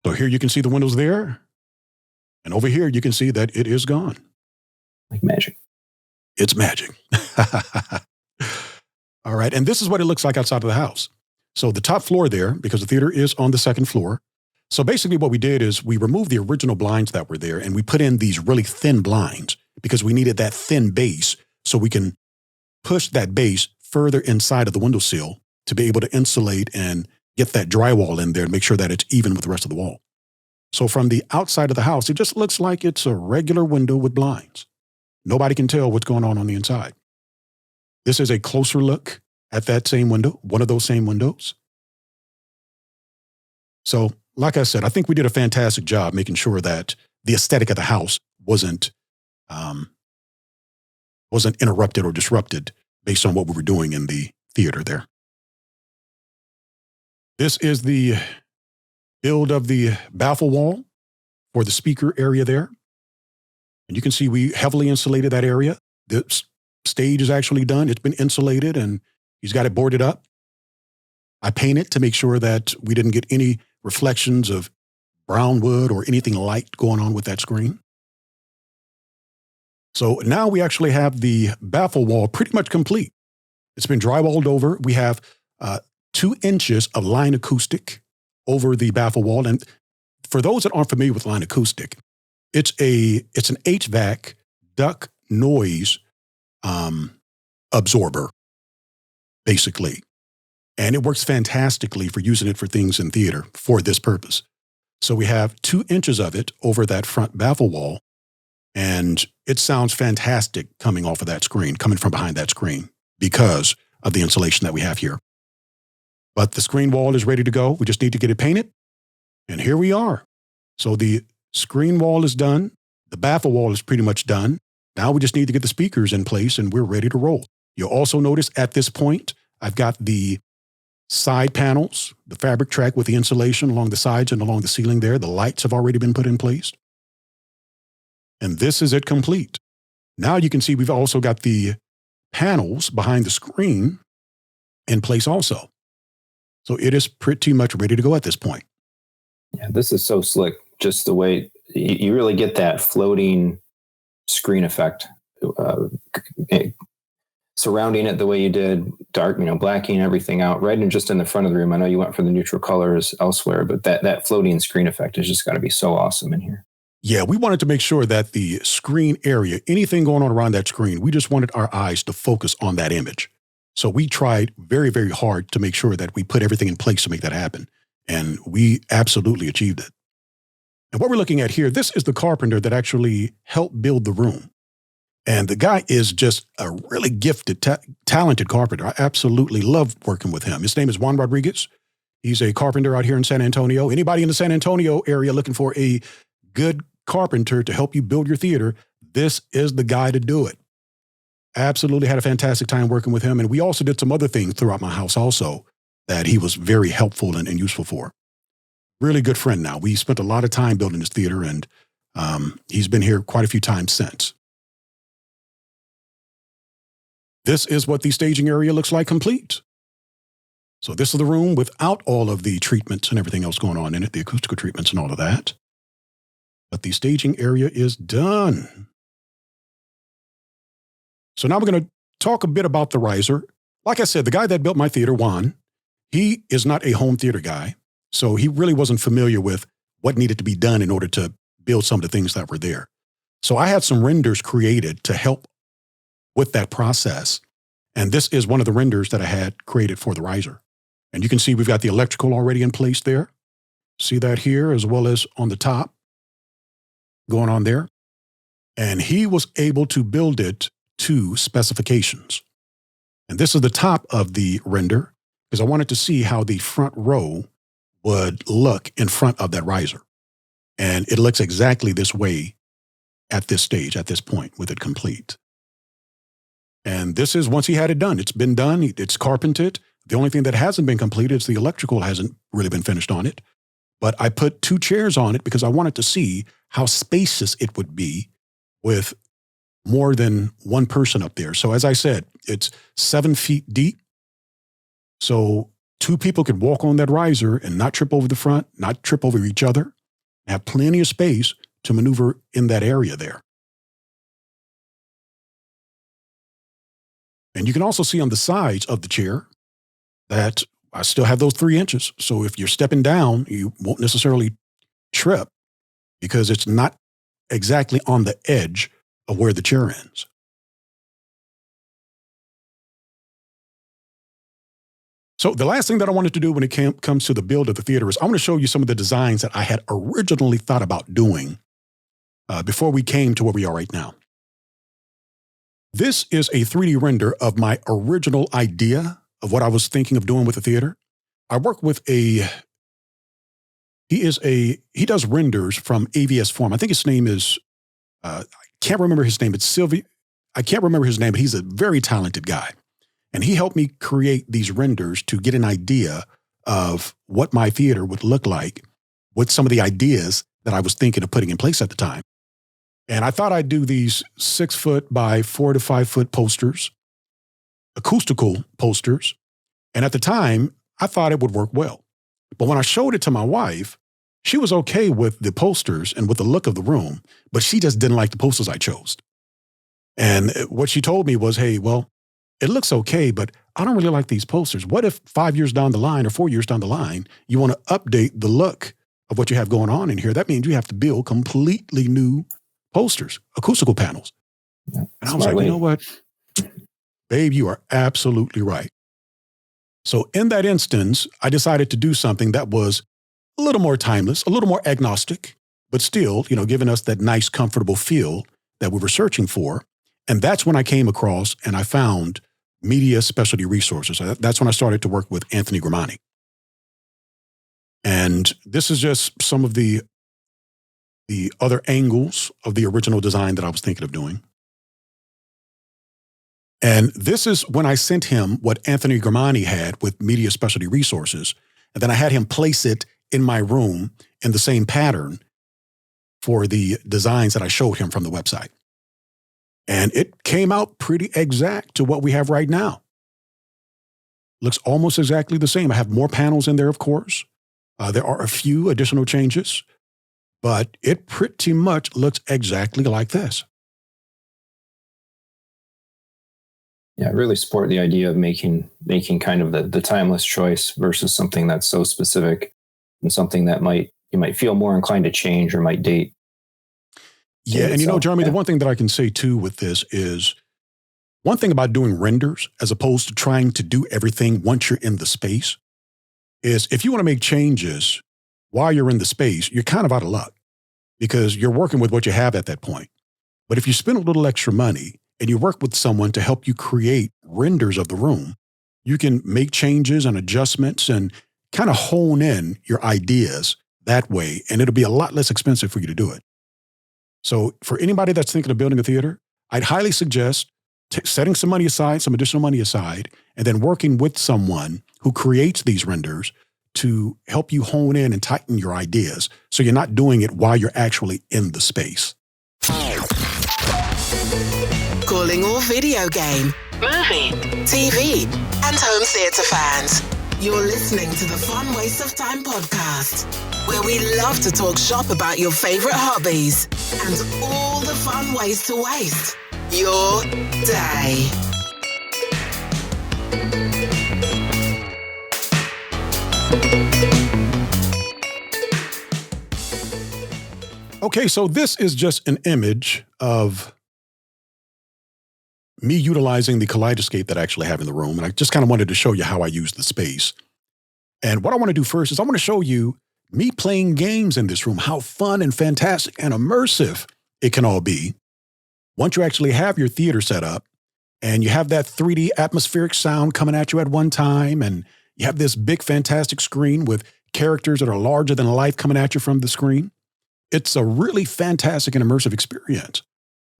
So here you can see the windows there. And over here, you can see that it is gone. Like magic. It's magic. All right. And this is what it looks like outside of the house. So the top floor there, because the theater is on the 2nd floor. So basically what we did is we removed the original blinds that were there and we put in these really thin blinds because we needed that thin base so we can push that base further inside of the windowsill to be able to insulate and get that drywall in there and make sure that it's even with the rest of the wall. So from the outside of the house, it just looks like it's a regular window with blinds. Nobody can tell what's going on the inside. This is a closer look at that same window, one of those same windows. So, like I said, I think we did a fantastic job making sure that the aesthetic of the house wasn't interrupted or disrupted based on what we were doing in the theater there. This is the build of the baffle wall for the speaker area there. And you can see we heavily insulated that area. The stage is actually done. It's been insulated and he's got it boarded up. I painted to make sure that we didn't get any reflections of brown wood or anything light going on with that screen. So now we actually have the baffle wall pretty much complete. It's been drywalled over. We have 2 inches of line acoustic over the baffle wall. And for those that aren't familiar with line acoustic, it's an HVAC duct noise absorber, basically. And it works fantastically for using it for things in theater for this purpose. So we have 2 inches of it over that front baffle wall, and it sounds fantastic coming off of that screen, coming from behind that screen, because of the insulation that we have here. But the screen wall is ready to go. We just need to get it painted, and here we are. So the screen wall is done. The baffle wall is pretty much done. Now we just need to get the speakers in place, and we're ready to roll. You'll also notice at this point, I've got the side panels, the fabric track with the insulation along the sides and along the ceiling there. The lights have already been put in place. And this is it complete. Now you can see we've also got the panels behind the screen in place also. So it is pretty much ready to go at this point. Yeah, this is so slick. Just the way you really get that floating screen effect. Surrounding it the way you did, dark, blacking everything out right and just in the front of the room. I know you went for the neutral colors elsewhere, but that floating screen effect is just got to be so awesome in here. Yeah, we wanted to make sure that the screen area, anything going on around that screen, we just wanted our eyes to focus on that image. So we tried very, very hard to make sure that we put everything in place to make that happen. And we absolutely achieved it. And what we're looking at here, this is the carpenter that actually helped build the room. And the guy is just a really gifted, talented carpenter. I absolutely love working with him. His name is Juan Rodriguez. He's a carpenter out here in San Antonio. Anybody in the San Antonio area looking for a good carpenter to help you build your theater, this is the guy to do it. Absolutely had a fantastic time working with him. And we also did some other things throughout my house also that he was very helpful and useful for. Really good friend now. We spent a lot of time building this theater, and he's been here quite a few times since. This is what the staging area looks like complete. So this is the room without all of the treatments and everything else going on in it, the acoustical treatments and all of that. But the staging area is done. So now we're going to talk a bit about the riser. Like I said, the guy that built my theater, Juan, he is not a home theater guy. So he really wasn't familiar with what needed to be done in order to build some of the things that were there. So I had some renders created to help with that process. And this is one of the renders that I had created for the riser. And you can see we've got the electrical already in place there. See that here, as well as on the top going on there. And he was able to build it to specifications. And this is the top of the render, because I wanted to see how the front row would look in front of that riser. And it looks exactly this way at this stage, at this point, with it complete. And this is once he had it done. It's been done. It's carpented. The only thing that hasn't been completed is the electrical hasn't really been finished on it. But I put 2 chairs on it because I wanted to see how spacious it would be with more than one person up there. So as I said, it's 7 feet deep. So 2 people could walk on that riser and not trip over the front, not trip over each other, have plenty of space to maneuver in that area there. And you can also see on the sides of the chair that I still have those 3 inches. So if you're stepping down, you won't necessarily trip because it's not exactly on the edge of where the chair ends. So the last thing that I wanted to do when it comes to the build of the theater is I want to show you some of the designs that I had originally thought about doing before we came to where we are right now. This is a 3D render of my original idea of what I was thinking of doing with the theater. I work with he does renders from AVS Form. I think his name is, I can't remember his name. It's Sylvie. I can't remember his name, but he's a very talented guy. And he helped me create these renders to get an idea of what my theater would look like with some of the ideas that I was thinking of putting in place at the time. And I thought I'd do these 6 foot by 4 to 5 foot posters, acoustical posters. And at the time, I thought it would work well. But when I showed it to my wife, she was okay with the posters and with the look of the room, but she just didn't like the posters I chose. And what she told me was, hey, well, it looks okay, but I don't really like these posters. What if 5 years down the line or 4 years down the line, you want to update the look of what you have going on in here? That means you have to build completely new posters, acoustical panels. Yeah, and I was like, you know what? Babe, you are absolutely right. So in that instance, I decided to do something that was a little more timeless, a little more agnostic, but still, giving us that nice, comfortable feel that we were searching for. And that's when I came across and I found Media Specialty Resources. That's when I started to work with Anthony Grimani. And this is just some of the other angles of the original design that I was thinking of doing. And this is when I sent him what Anthony Grimani had with Media Specialty Resources. And then I had him place it in my room in the same pattern for the designs that I showed him from the website. And it came out pretty exact to what we have right now. Looks almost exactly the same. I have more panels in there, of course. There are a few additional changes, but it pretty much looks exactly like this. Yeah, I really support the idea of making kind of the timeless choice versus something that's so specific and something that you might feel more inclined to change or might date. Yeah, and Jeremy, the one thing that I can say too with this is one thing about doing renders as opposed to trying to do everything once you're in the space is if you want to make changes while you're in the space, you're kind of out of luck because you're working with what you have at that point. But if you spend a little extra money and you work with someone to help you create renders of the room, you can make changes and adjustments and kind of hone in your ideas that way, and it'll be a lot less expensive for you to do it. So for anybody that's thinking of building a theater, I'd highly suggest setting some money aside, some additional money aside, and then working with someone who creates these renders to help you hone in and tighten your ideas so you're not doing it while you're actually in the space. Calling all video game, movie, TV, and home theatre fans. You're listening to the Fun Waste of Time podcast, where we love to talk shop about your favourite hobbies and all the fun ways to waste your day. Okay, so this is just an image of me utilizing the kaleidoscope that I actually have in the room. And I just kind of wanted to show you how I use the space. And what I want to do first is I want to show you me playing games in this room, how fun and fantastic and immersive it can all be once you actually have your theater set up and you have that 3D atmospheric sound coming at you at one time. And you have this big, fantastic screen with characters that are larger than life coming at you from the screen. It's a really fantastic and immersive experience.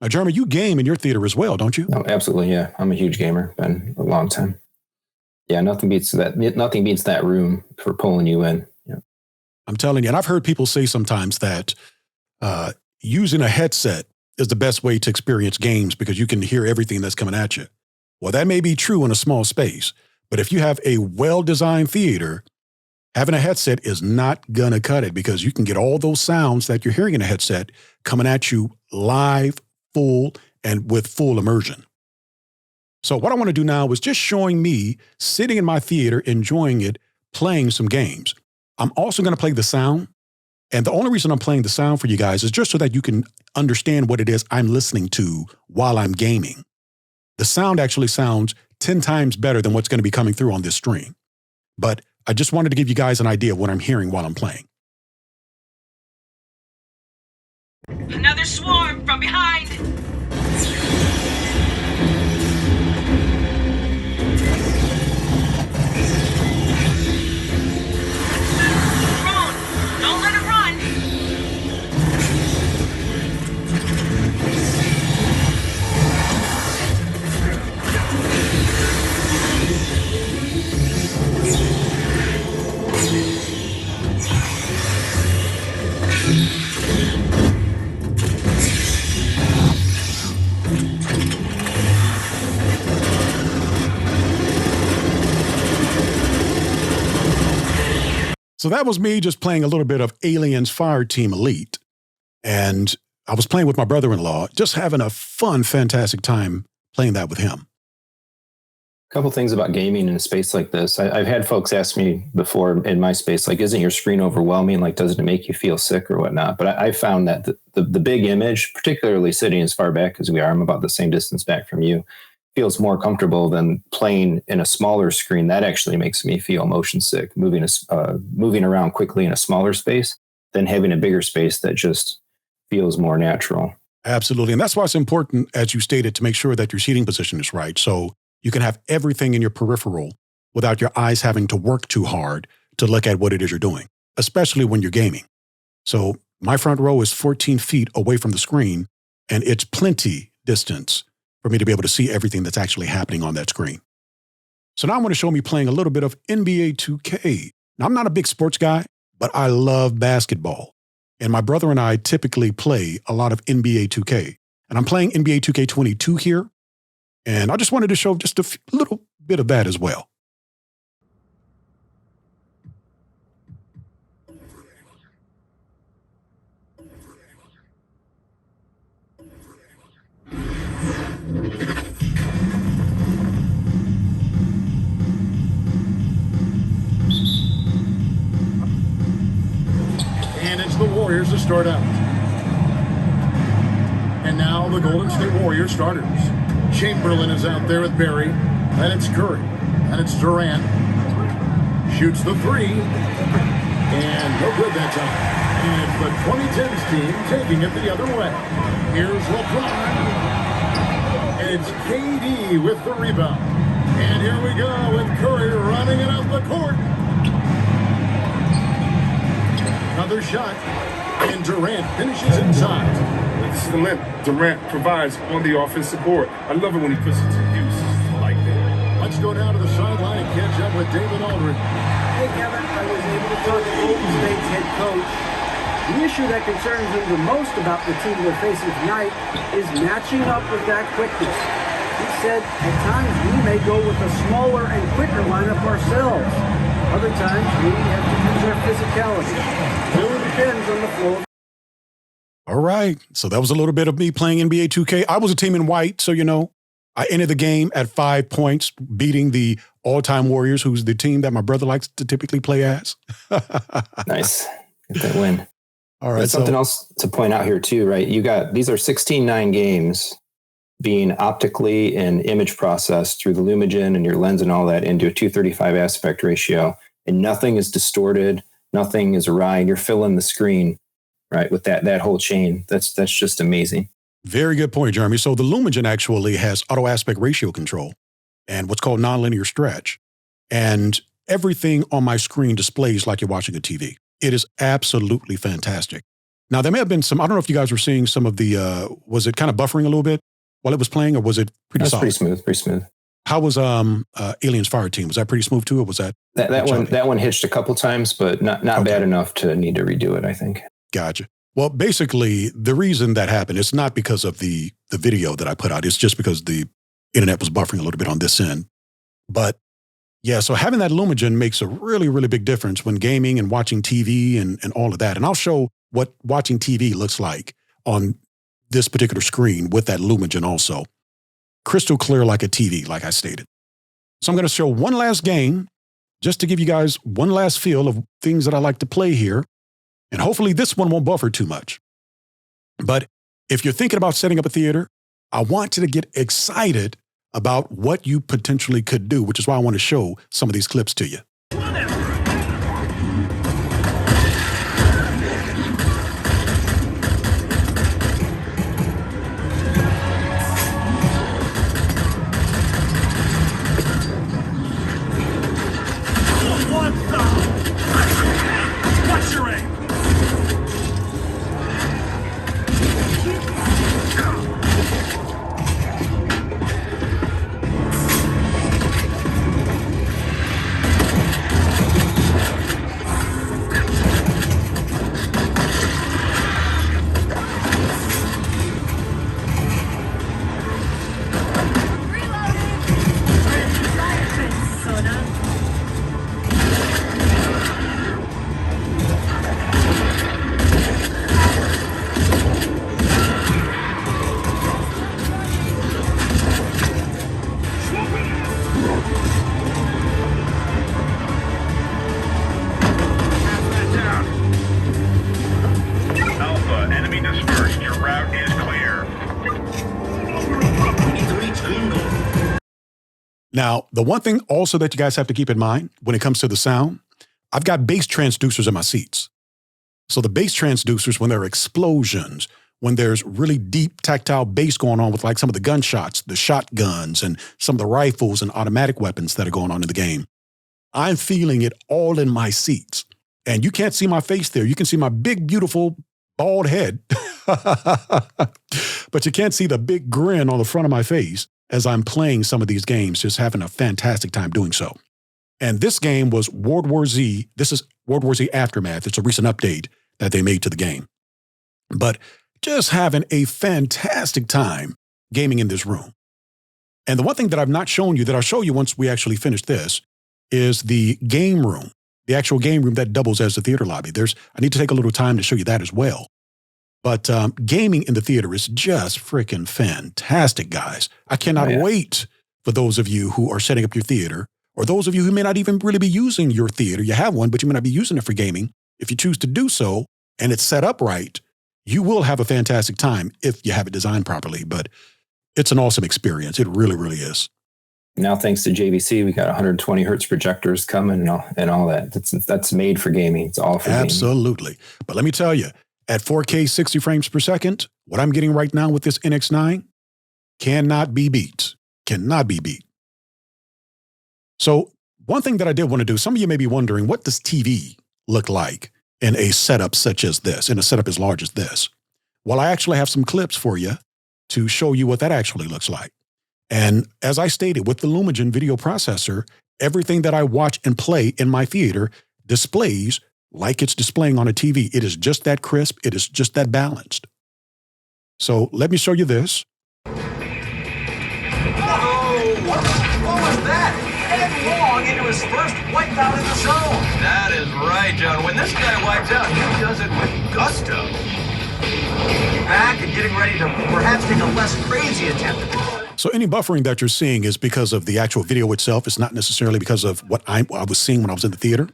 Now, Jeremy, you game in your theater as well, don't you? Oh, absolutely, yeah. I'm a huge gamer, been a long time. Yeah, nothing beats that room for pulling you in. Yeah. I'm telling you, and I've heard people say sometimes that using a headset is the best way to experience games because you can hear everything that's coming at you. Well, that may be true in a small space, but if you have a well-designed theater, having a headset is not going to cut it because you can get all those sounds that you're hearing in a headset coming at you live, full, and with full immersion. So what I want to do now is just showing me sitting in my theater, enjoying it, playing some games. I'm also going to play the sound. And the only reason I'm playing the sound for you guys is just so that you can understand what it is I'm listening to while I'm gaming. The sound actually sounds 10 times better than what's going to be coming through on this stream. But I just wanted to give you guys an idea of what I'm hearing while I'm playing. Another swarm from behind! Drone! Don't let it run! So that was me just playing a little bit of Aliens Fire Team Elite. And I was playing with my brother-in-law, just having a fun, fantastic time playing that with him. A couple things about gaming in a space like this. I've had folks ask me before in my space, like, isn't your screen overwhelming? Like, doesn't it make you feel sick or whatnot? But I found that the big image, particularly sitting as far back as we are, I'm about the same distance back from you, feels more comfortable than playing in a smaller screen. That actually makes me feel motion sick, moving around quickly in a smaller space than having a bigger space that just feels more natural. Absolutely. And that's why it's important, as you stated, to make sure that your seating position is right. So you can have everything in your peripheral without your eyes having to work too hard to look at what it is you're doing, especially when you're gaming. So my front row is 14 feet away from the screen, and it's plenty distance for me to be able to see everything that's actually happening on that screen. So now I'm going to show me playing a little bit of NBA 2K. Now, I'm not a big sports guy, but I love basketball. And my brother and I typically play a lot of NBA 2K. And I'm playing NBA 2K22 here. And I just wanted to show just a little bit of that as well. And it's the Warriors to start out. And now the Golden State Warriors starters. Chamberlain is out there with Barry. And it's Curry. And it's Durant. Shoots the three. And no good that time. And it's the 2010s team taking it the other way. Here's LeBron. And it's KD with the rebound. And here we go with Curry running it up the court. Another shot, and Durant finishes inside. This is the limp Durant provides on the offensive board. I love it when he puts it to use like that. Let's go down to the sideline and catch up with David Aldridge. Hey, Kevin, I was able to talk to Golden State's head coach. The issue that concerns him the most about the team they're facing tonight is matching up with that quickness. He said, at times we may go with a smaller and quicker lineup ourselves. Other times we have to use our physicality. It really depends on the flow. All right. So that was a little bit of me playing NBA 2K. I was a team in white, so, I ended the game at 5 points, beating the all-time Warriors, who's the team that my brother likes to typically play as. Nice. Get that win. All right. There's something else to point out here too, right? These are 16:9 games being optically and image processed through the Lumagen and your lens and all that into a 235 aspect ratio, and nothing is distorted, nothing is awry, and you're filling the screen, right, with that whole chain. That's just amazing. Very good point, Jeremy. So the Lumagen actually has auto aspect ratio control and what's called nonlinear stretch, and everything on my screen displays like you're watching a TV. It is absolutely fantastic. Now, there may have been some, I don't know if you guys were seeing some of the, was it kind of buffering a little bit while it was playing, or was it pretty solid? Pretty smooth. How was Aliens Fire Team? Was that pretty smooth too, or was that? That one hitched a couple times, but not bad enough to need to redo it, I think. Gotcha. Well, basically, the reason that happened, it's not because of the video that I put out. It's just because the internet was buffering a little bit on this end. But yeah, so having that Lumagen makes a really, really big difference when gaming and watching TV and all of that. And I'll show what watching TV looks like on this particular screen with that Lumagen also. Crystal clear like a TV, like I stated. So I'm going to show one last game just to give you guys one last feel of things that I like to play here. And hopefully this one won't buffer too much. But if you're thinking about setting up a theater, I want you to get excited about what you potentially could do, which is why I want to show some of these clips to you. Now, the one thing also that you guys have to keep in mind when it comes to the sound, I've got bass transducers in my seats. So the bass transducers, when there are explosions, when there's really deep tactile bass going on with like some of the gunshots, the shotguns, and some of the rifles and automatic weapons that are going on in the game, I'm feeling it all in my seats. And you can't see my face there. You can see my big, beautiful, bald head. But you can't see the big grin on the front of my face as I'm playing some of these games, just having a fantastic time doing so. And this game was World War Z. This is World War Z Aftermath. It's a recent update that they made to the game. But just having a fantastic time gaming in this room. And the one thing that I've not shown you, that I'll show you once we actually finish this, is the game room, the actual game room that doubles as the theater lobby. I need to take a little time to show you that as well. But gaming in the theater is just freaking fantastic, guys. I cannot wait for those of you who are setting up your theater, or those of you who may not even really be using your theater. You have one, but you may not be using it for gaming. If you choose to do so, and it's set up right, you will have a fantastic time if you have it designed properly. But it's an awesome experience. It really, really is. Now, thanks to JVC, we got 120 hertz projectors coming and all that. That's made for gaming. It's all for Absolutely. Gaming. But let me tell you, at 4K 60 frames per second, what I'm getting right now with this NX9 cannot be beat. Cannot be beat. So one thing that I did want to do, some of you may be wondering, what does TV look like in a setup such as this, in a setup as large as this? Well, I actually have some clips for you to show you what that actually looks like. And as I stated, with the Lumagen video processor, everything that I watch and play in my theater displays like it's displaying on a TV. It is just that crisp. It is just that balanced. So let me show you this. What was that? Headlong into his first wipeout in the zone. That is right, John. When this guy wipes out, he does it with gusto. Back and getting ready to perhaps take a less crazy attempt at the... So any buffering that you're seeing is because of the actual video itself. It's not necessarily because of what I was seeing when I was in the theater.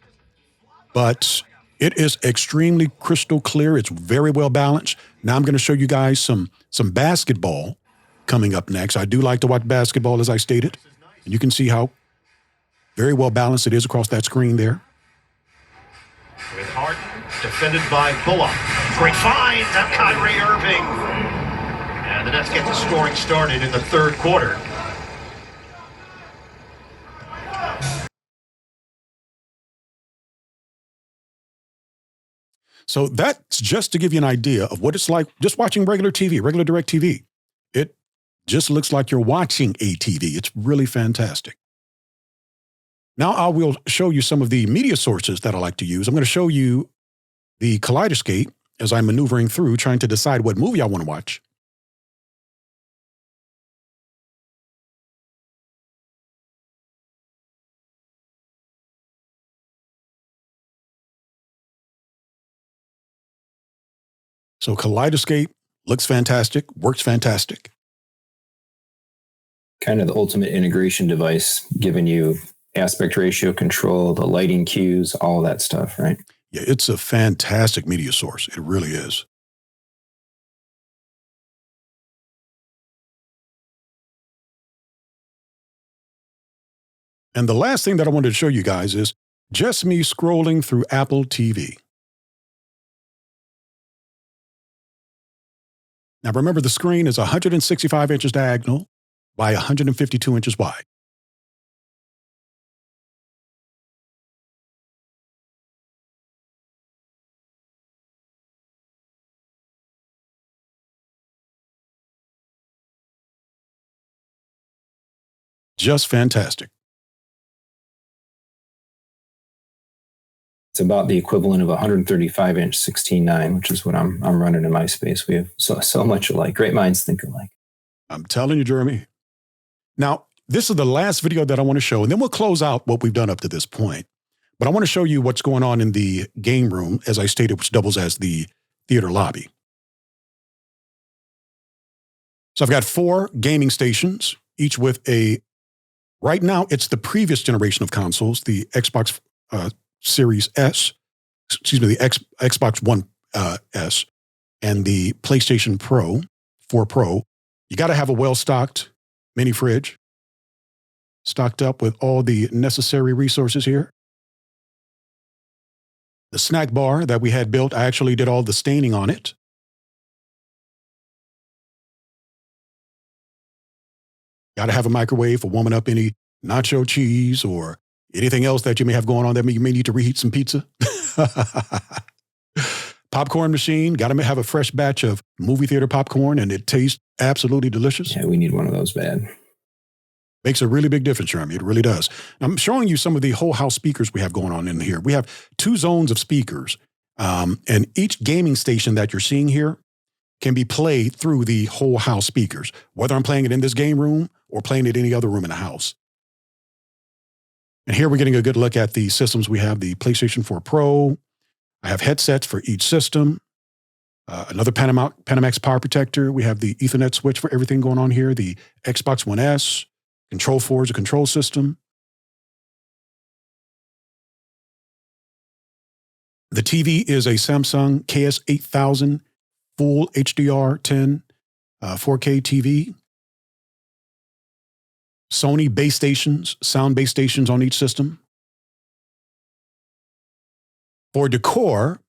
But it is extremely crystal clear. It's very well balanced. Now I'm going to show you guys some basketball coming up next. I do like to watch basketball, as I stated. And you can see how very well balanced it is across that screen there. With Harden, defended by Bullock. Great find on Kyrie Irving. And the Nets get the scoring started in the third quarter. So that's just to give you an idea of what it's like just watching regular TV, regular direct TV. It just looks like you're watching a TV. It's really fantastic. Now I will show you some of the media sources that I like to use. I'm going to show you the Kaleidoscape as I'm maneuvering through trying to decide what movie I want to watch. So Kaleidoscape looks fantastic, works fantastic. Kind of the ultimate integration device, giving you aspect ratio control, the lighting cues, all that stuff, right? Yeah, it's a fantastic media source. It really is. And the last thing that I wanted to show you guys is just me scrolling through Apple TV. Now remember, the screen is 165 inches diagonal by 152 inches wide. Just fantastic. It's about the equivalent of 135-inch 16:9, which is what I'm running in my space. We have so much alike. Great minds think alike. I'm telling you, Jeremy. Now, this is the last video that I want to show, and then we'll close out what we've done up to this point. But I want to show you what's going on in the game room, as I stated, which doubles as the theater lobby. So I've got 4 gaming stations, each with right now, it's the previous generation of consoles, the Xbox Series S, the Xbox One S, and the PlayStation 4 Pro. You got to have a well-stocked mini fridge. stocked up with all the necessary resources here. The snack bar that we had built, I actually did all the staining on it. Got to have a microwave for warming up any nacho cheese or anything else that you may have going on that you may need to reheat some pizza. Popcorn machine, got to have a fresh batch of movie theater popcorn, and it tastes absolutely delicious. Yeah, we need one of those bad. Makes a really big difference, Jeremy. It really does. I'm showing you some of the whole house speakers we have going on in here. We have 2 zones of speakers, and each gaming station that you're seeing here can be played through the whole house speakers, whether I'm playing it in this game room or playing it in any other room in the house. And here we're getting a good look at the systems. We have the PlayStation 4 Pro. I have headsets for each system. Another Panamax power protector. We have the Ethernet switch for everything going on here. The Xbox One S. Control 4 is a control system. The TV is a Samsung KS8000 full HDR10 4K TV. Sony base stations, sound base stations on each system. For decor,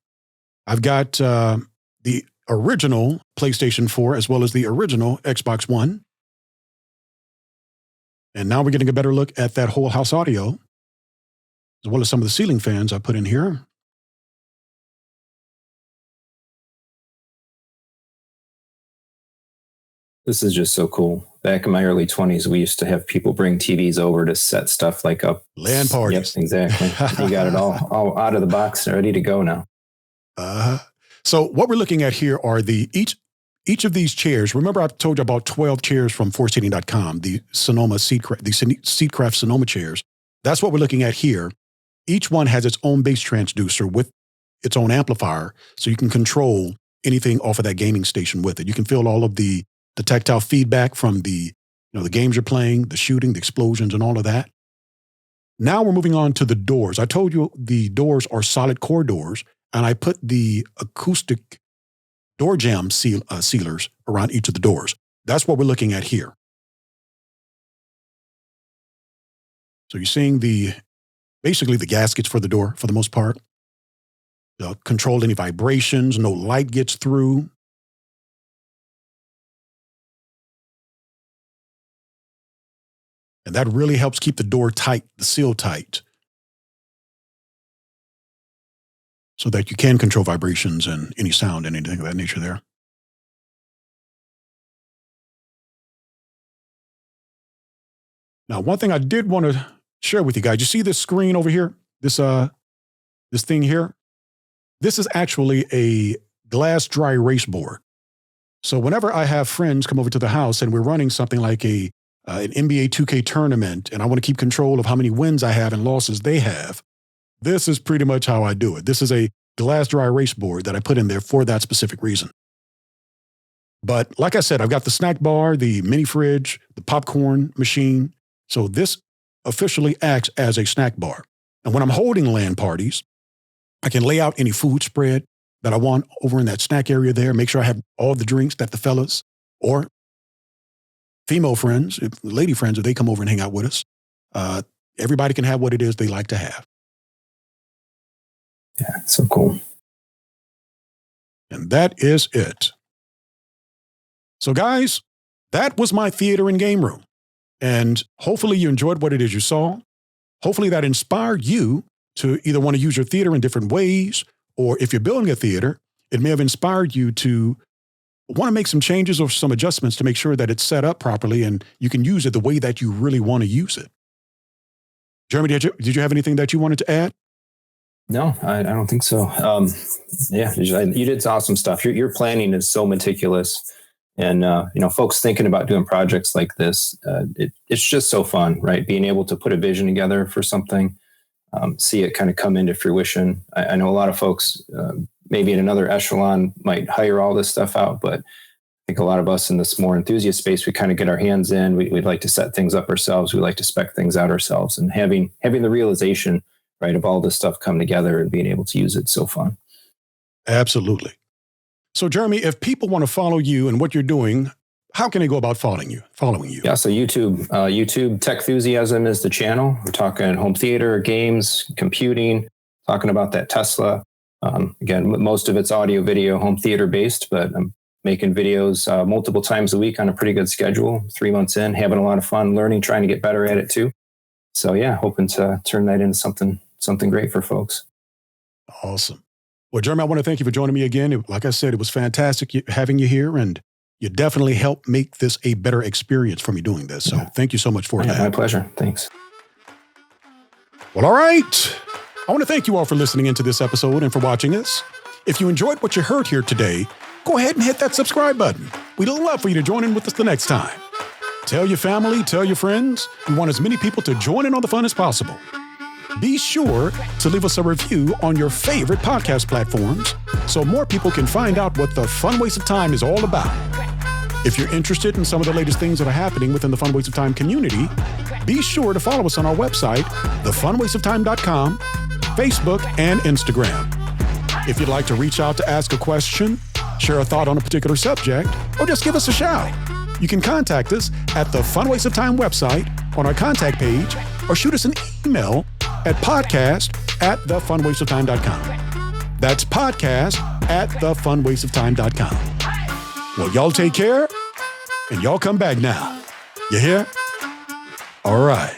I've got the original PlayStation 4 as well as the original Xbox One. And now we're getting a better look at that whole house audio, as well as some of the ceiling fans I put in here. This is just so cool. Back in my early 20s, we used to have people bring TVs over to set stuff like up. LAN parties. Yep, exactly. You got it all out of the box and ready to go now. So what we're looking at here are each of these chairs. Remember, I told you about 12 chairs from forseating.com, the Sonoma Seatcraft Sonoma chairs. That's what we're looking at here. Each one has its own bass transducer with its own amplifier, so you can control anything off of that gaming station with it. You can feel all of the tactile feedback from the games you're playing, the shooting, the explosions, and all of that. Now we're moving on to the doors. I told you the doors are solid core doors, and I put the acoustic door jamb sealers around each of the doors. That's what we're looking at here. So you're seeing basically the gaskets for the door for the most part. They'll control any vibrations, no light gets through. And that really helps keep the door tight, the seal tight, so that you can control vibrations and any sound and anything of that nature there. Now, one thing I did want to share with you guys, you see this screen over here? This thing here? This is actually a glass dry erase board. So whenever I have friends come over to the house and we're running something like an NBA 2K tournament, and I want to keep control of how many wins I have and losses they have, this is pretty much how I do it. This is a glass dry erase board that I put in there for that specific reason. But like I said, I've got the snack bar, the mini fridge, the popcorn machine. So this officially acts as a snack bar. And when I'm holding LAN parties, I can lay out any food spread that I want over in that snack area there, make sure I have all the drinks that the fellas or female friends, lady friends, if they come over and hang out with us, everybody can have what it is they like to have. Yeah, so cool. And that is it. So guys, that was my theater and game room. And hopefully you enjoyed what it is you saw. Hopefully that inspired you to either want to use your theater in different ways, or if you're building a theater, it may have inspired you to want to make some changes or some adjustments to make sure that it's set up properly and you can use it the way that you really want to use it. Jeremy, did you have anything that you wanted to add? No, I don't think so. Yeah, you did awesome stuff. Your planning is so meticulous, and folks thinking about doing projects like this, it's just so fun, right? Being able to put a vision together for something, see it kind of come into fruition. I know a lot of folks, maybe in another echelon, might hire all this stuff out, but I think a lot of us in this more enthusiast space, we kind of get our hands in. We'd like to set things up ourselves. We like to spec things out ourselves, and having the realization, right, of all this stuff come together and being able to use it's so fun. Absolutely. So Jeremy, if people want to follow you and what you're doing, how can they go about following you? Yeah, so YouTube Tech Enthusiasm is the channel. We're talking home theater, games, computing, talking about that Tesla. Again, most of it's audio, video, home theater based, but I'm making videos multiple times a week on a pretty good schedule. 3 months in, having a lot of fun, learning, trying to get better at it too. So yeah, hoping to turn that into something great for folks. Awesome. Well, Jeremy, I want to thank you for joining me again. Like I said, it was fantastic having you here, and you definitely helped make this a better experience for me doing this. So thank you so much for that. My pleasure. Thanks. Well, all right. I want to thank you all for listening into this episode and for watching us. If you enjoyed what you heard here today, go ahead and hit that subscribe button. We'd love for you to join in with us the next time. Tell your family, tell your friends. We want as many people to join in on the fun as possible. Be sure to leave us a review on your favorite podcast platforms so more people can find out what the Fun Waste of Time is all about. If you're interested in some of the latest things that are happening within the Fun Waste of Time community, be sure to follow us on our website, thefunwasteoftime.com, Facebook, and Instagram. If you'd like to reach out to ask a question, share a thought on a particular subject, or just give us a shout, you can contact us at the Fun Waste of Time website on our contact page, or shoot us an email at podcast@thefunwasteoftime.com. That's podcast@thefunwasteoftime.com. Well, y'all take care, and y'all come back now. You hear? All right.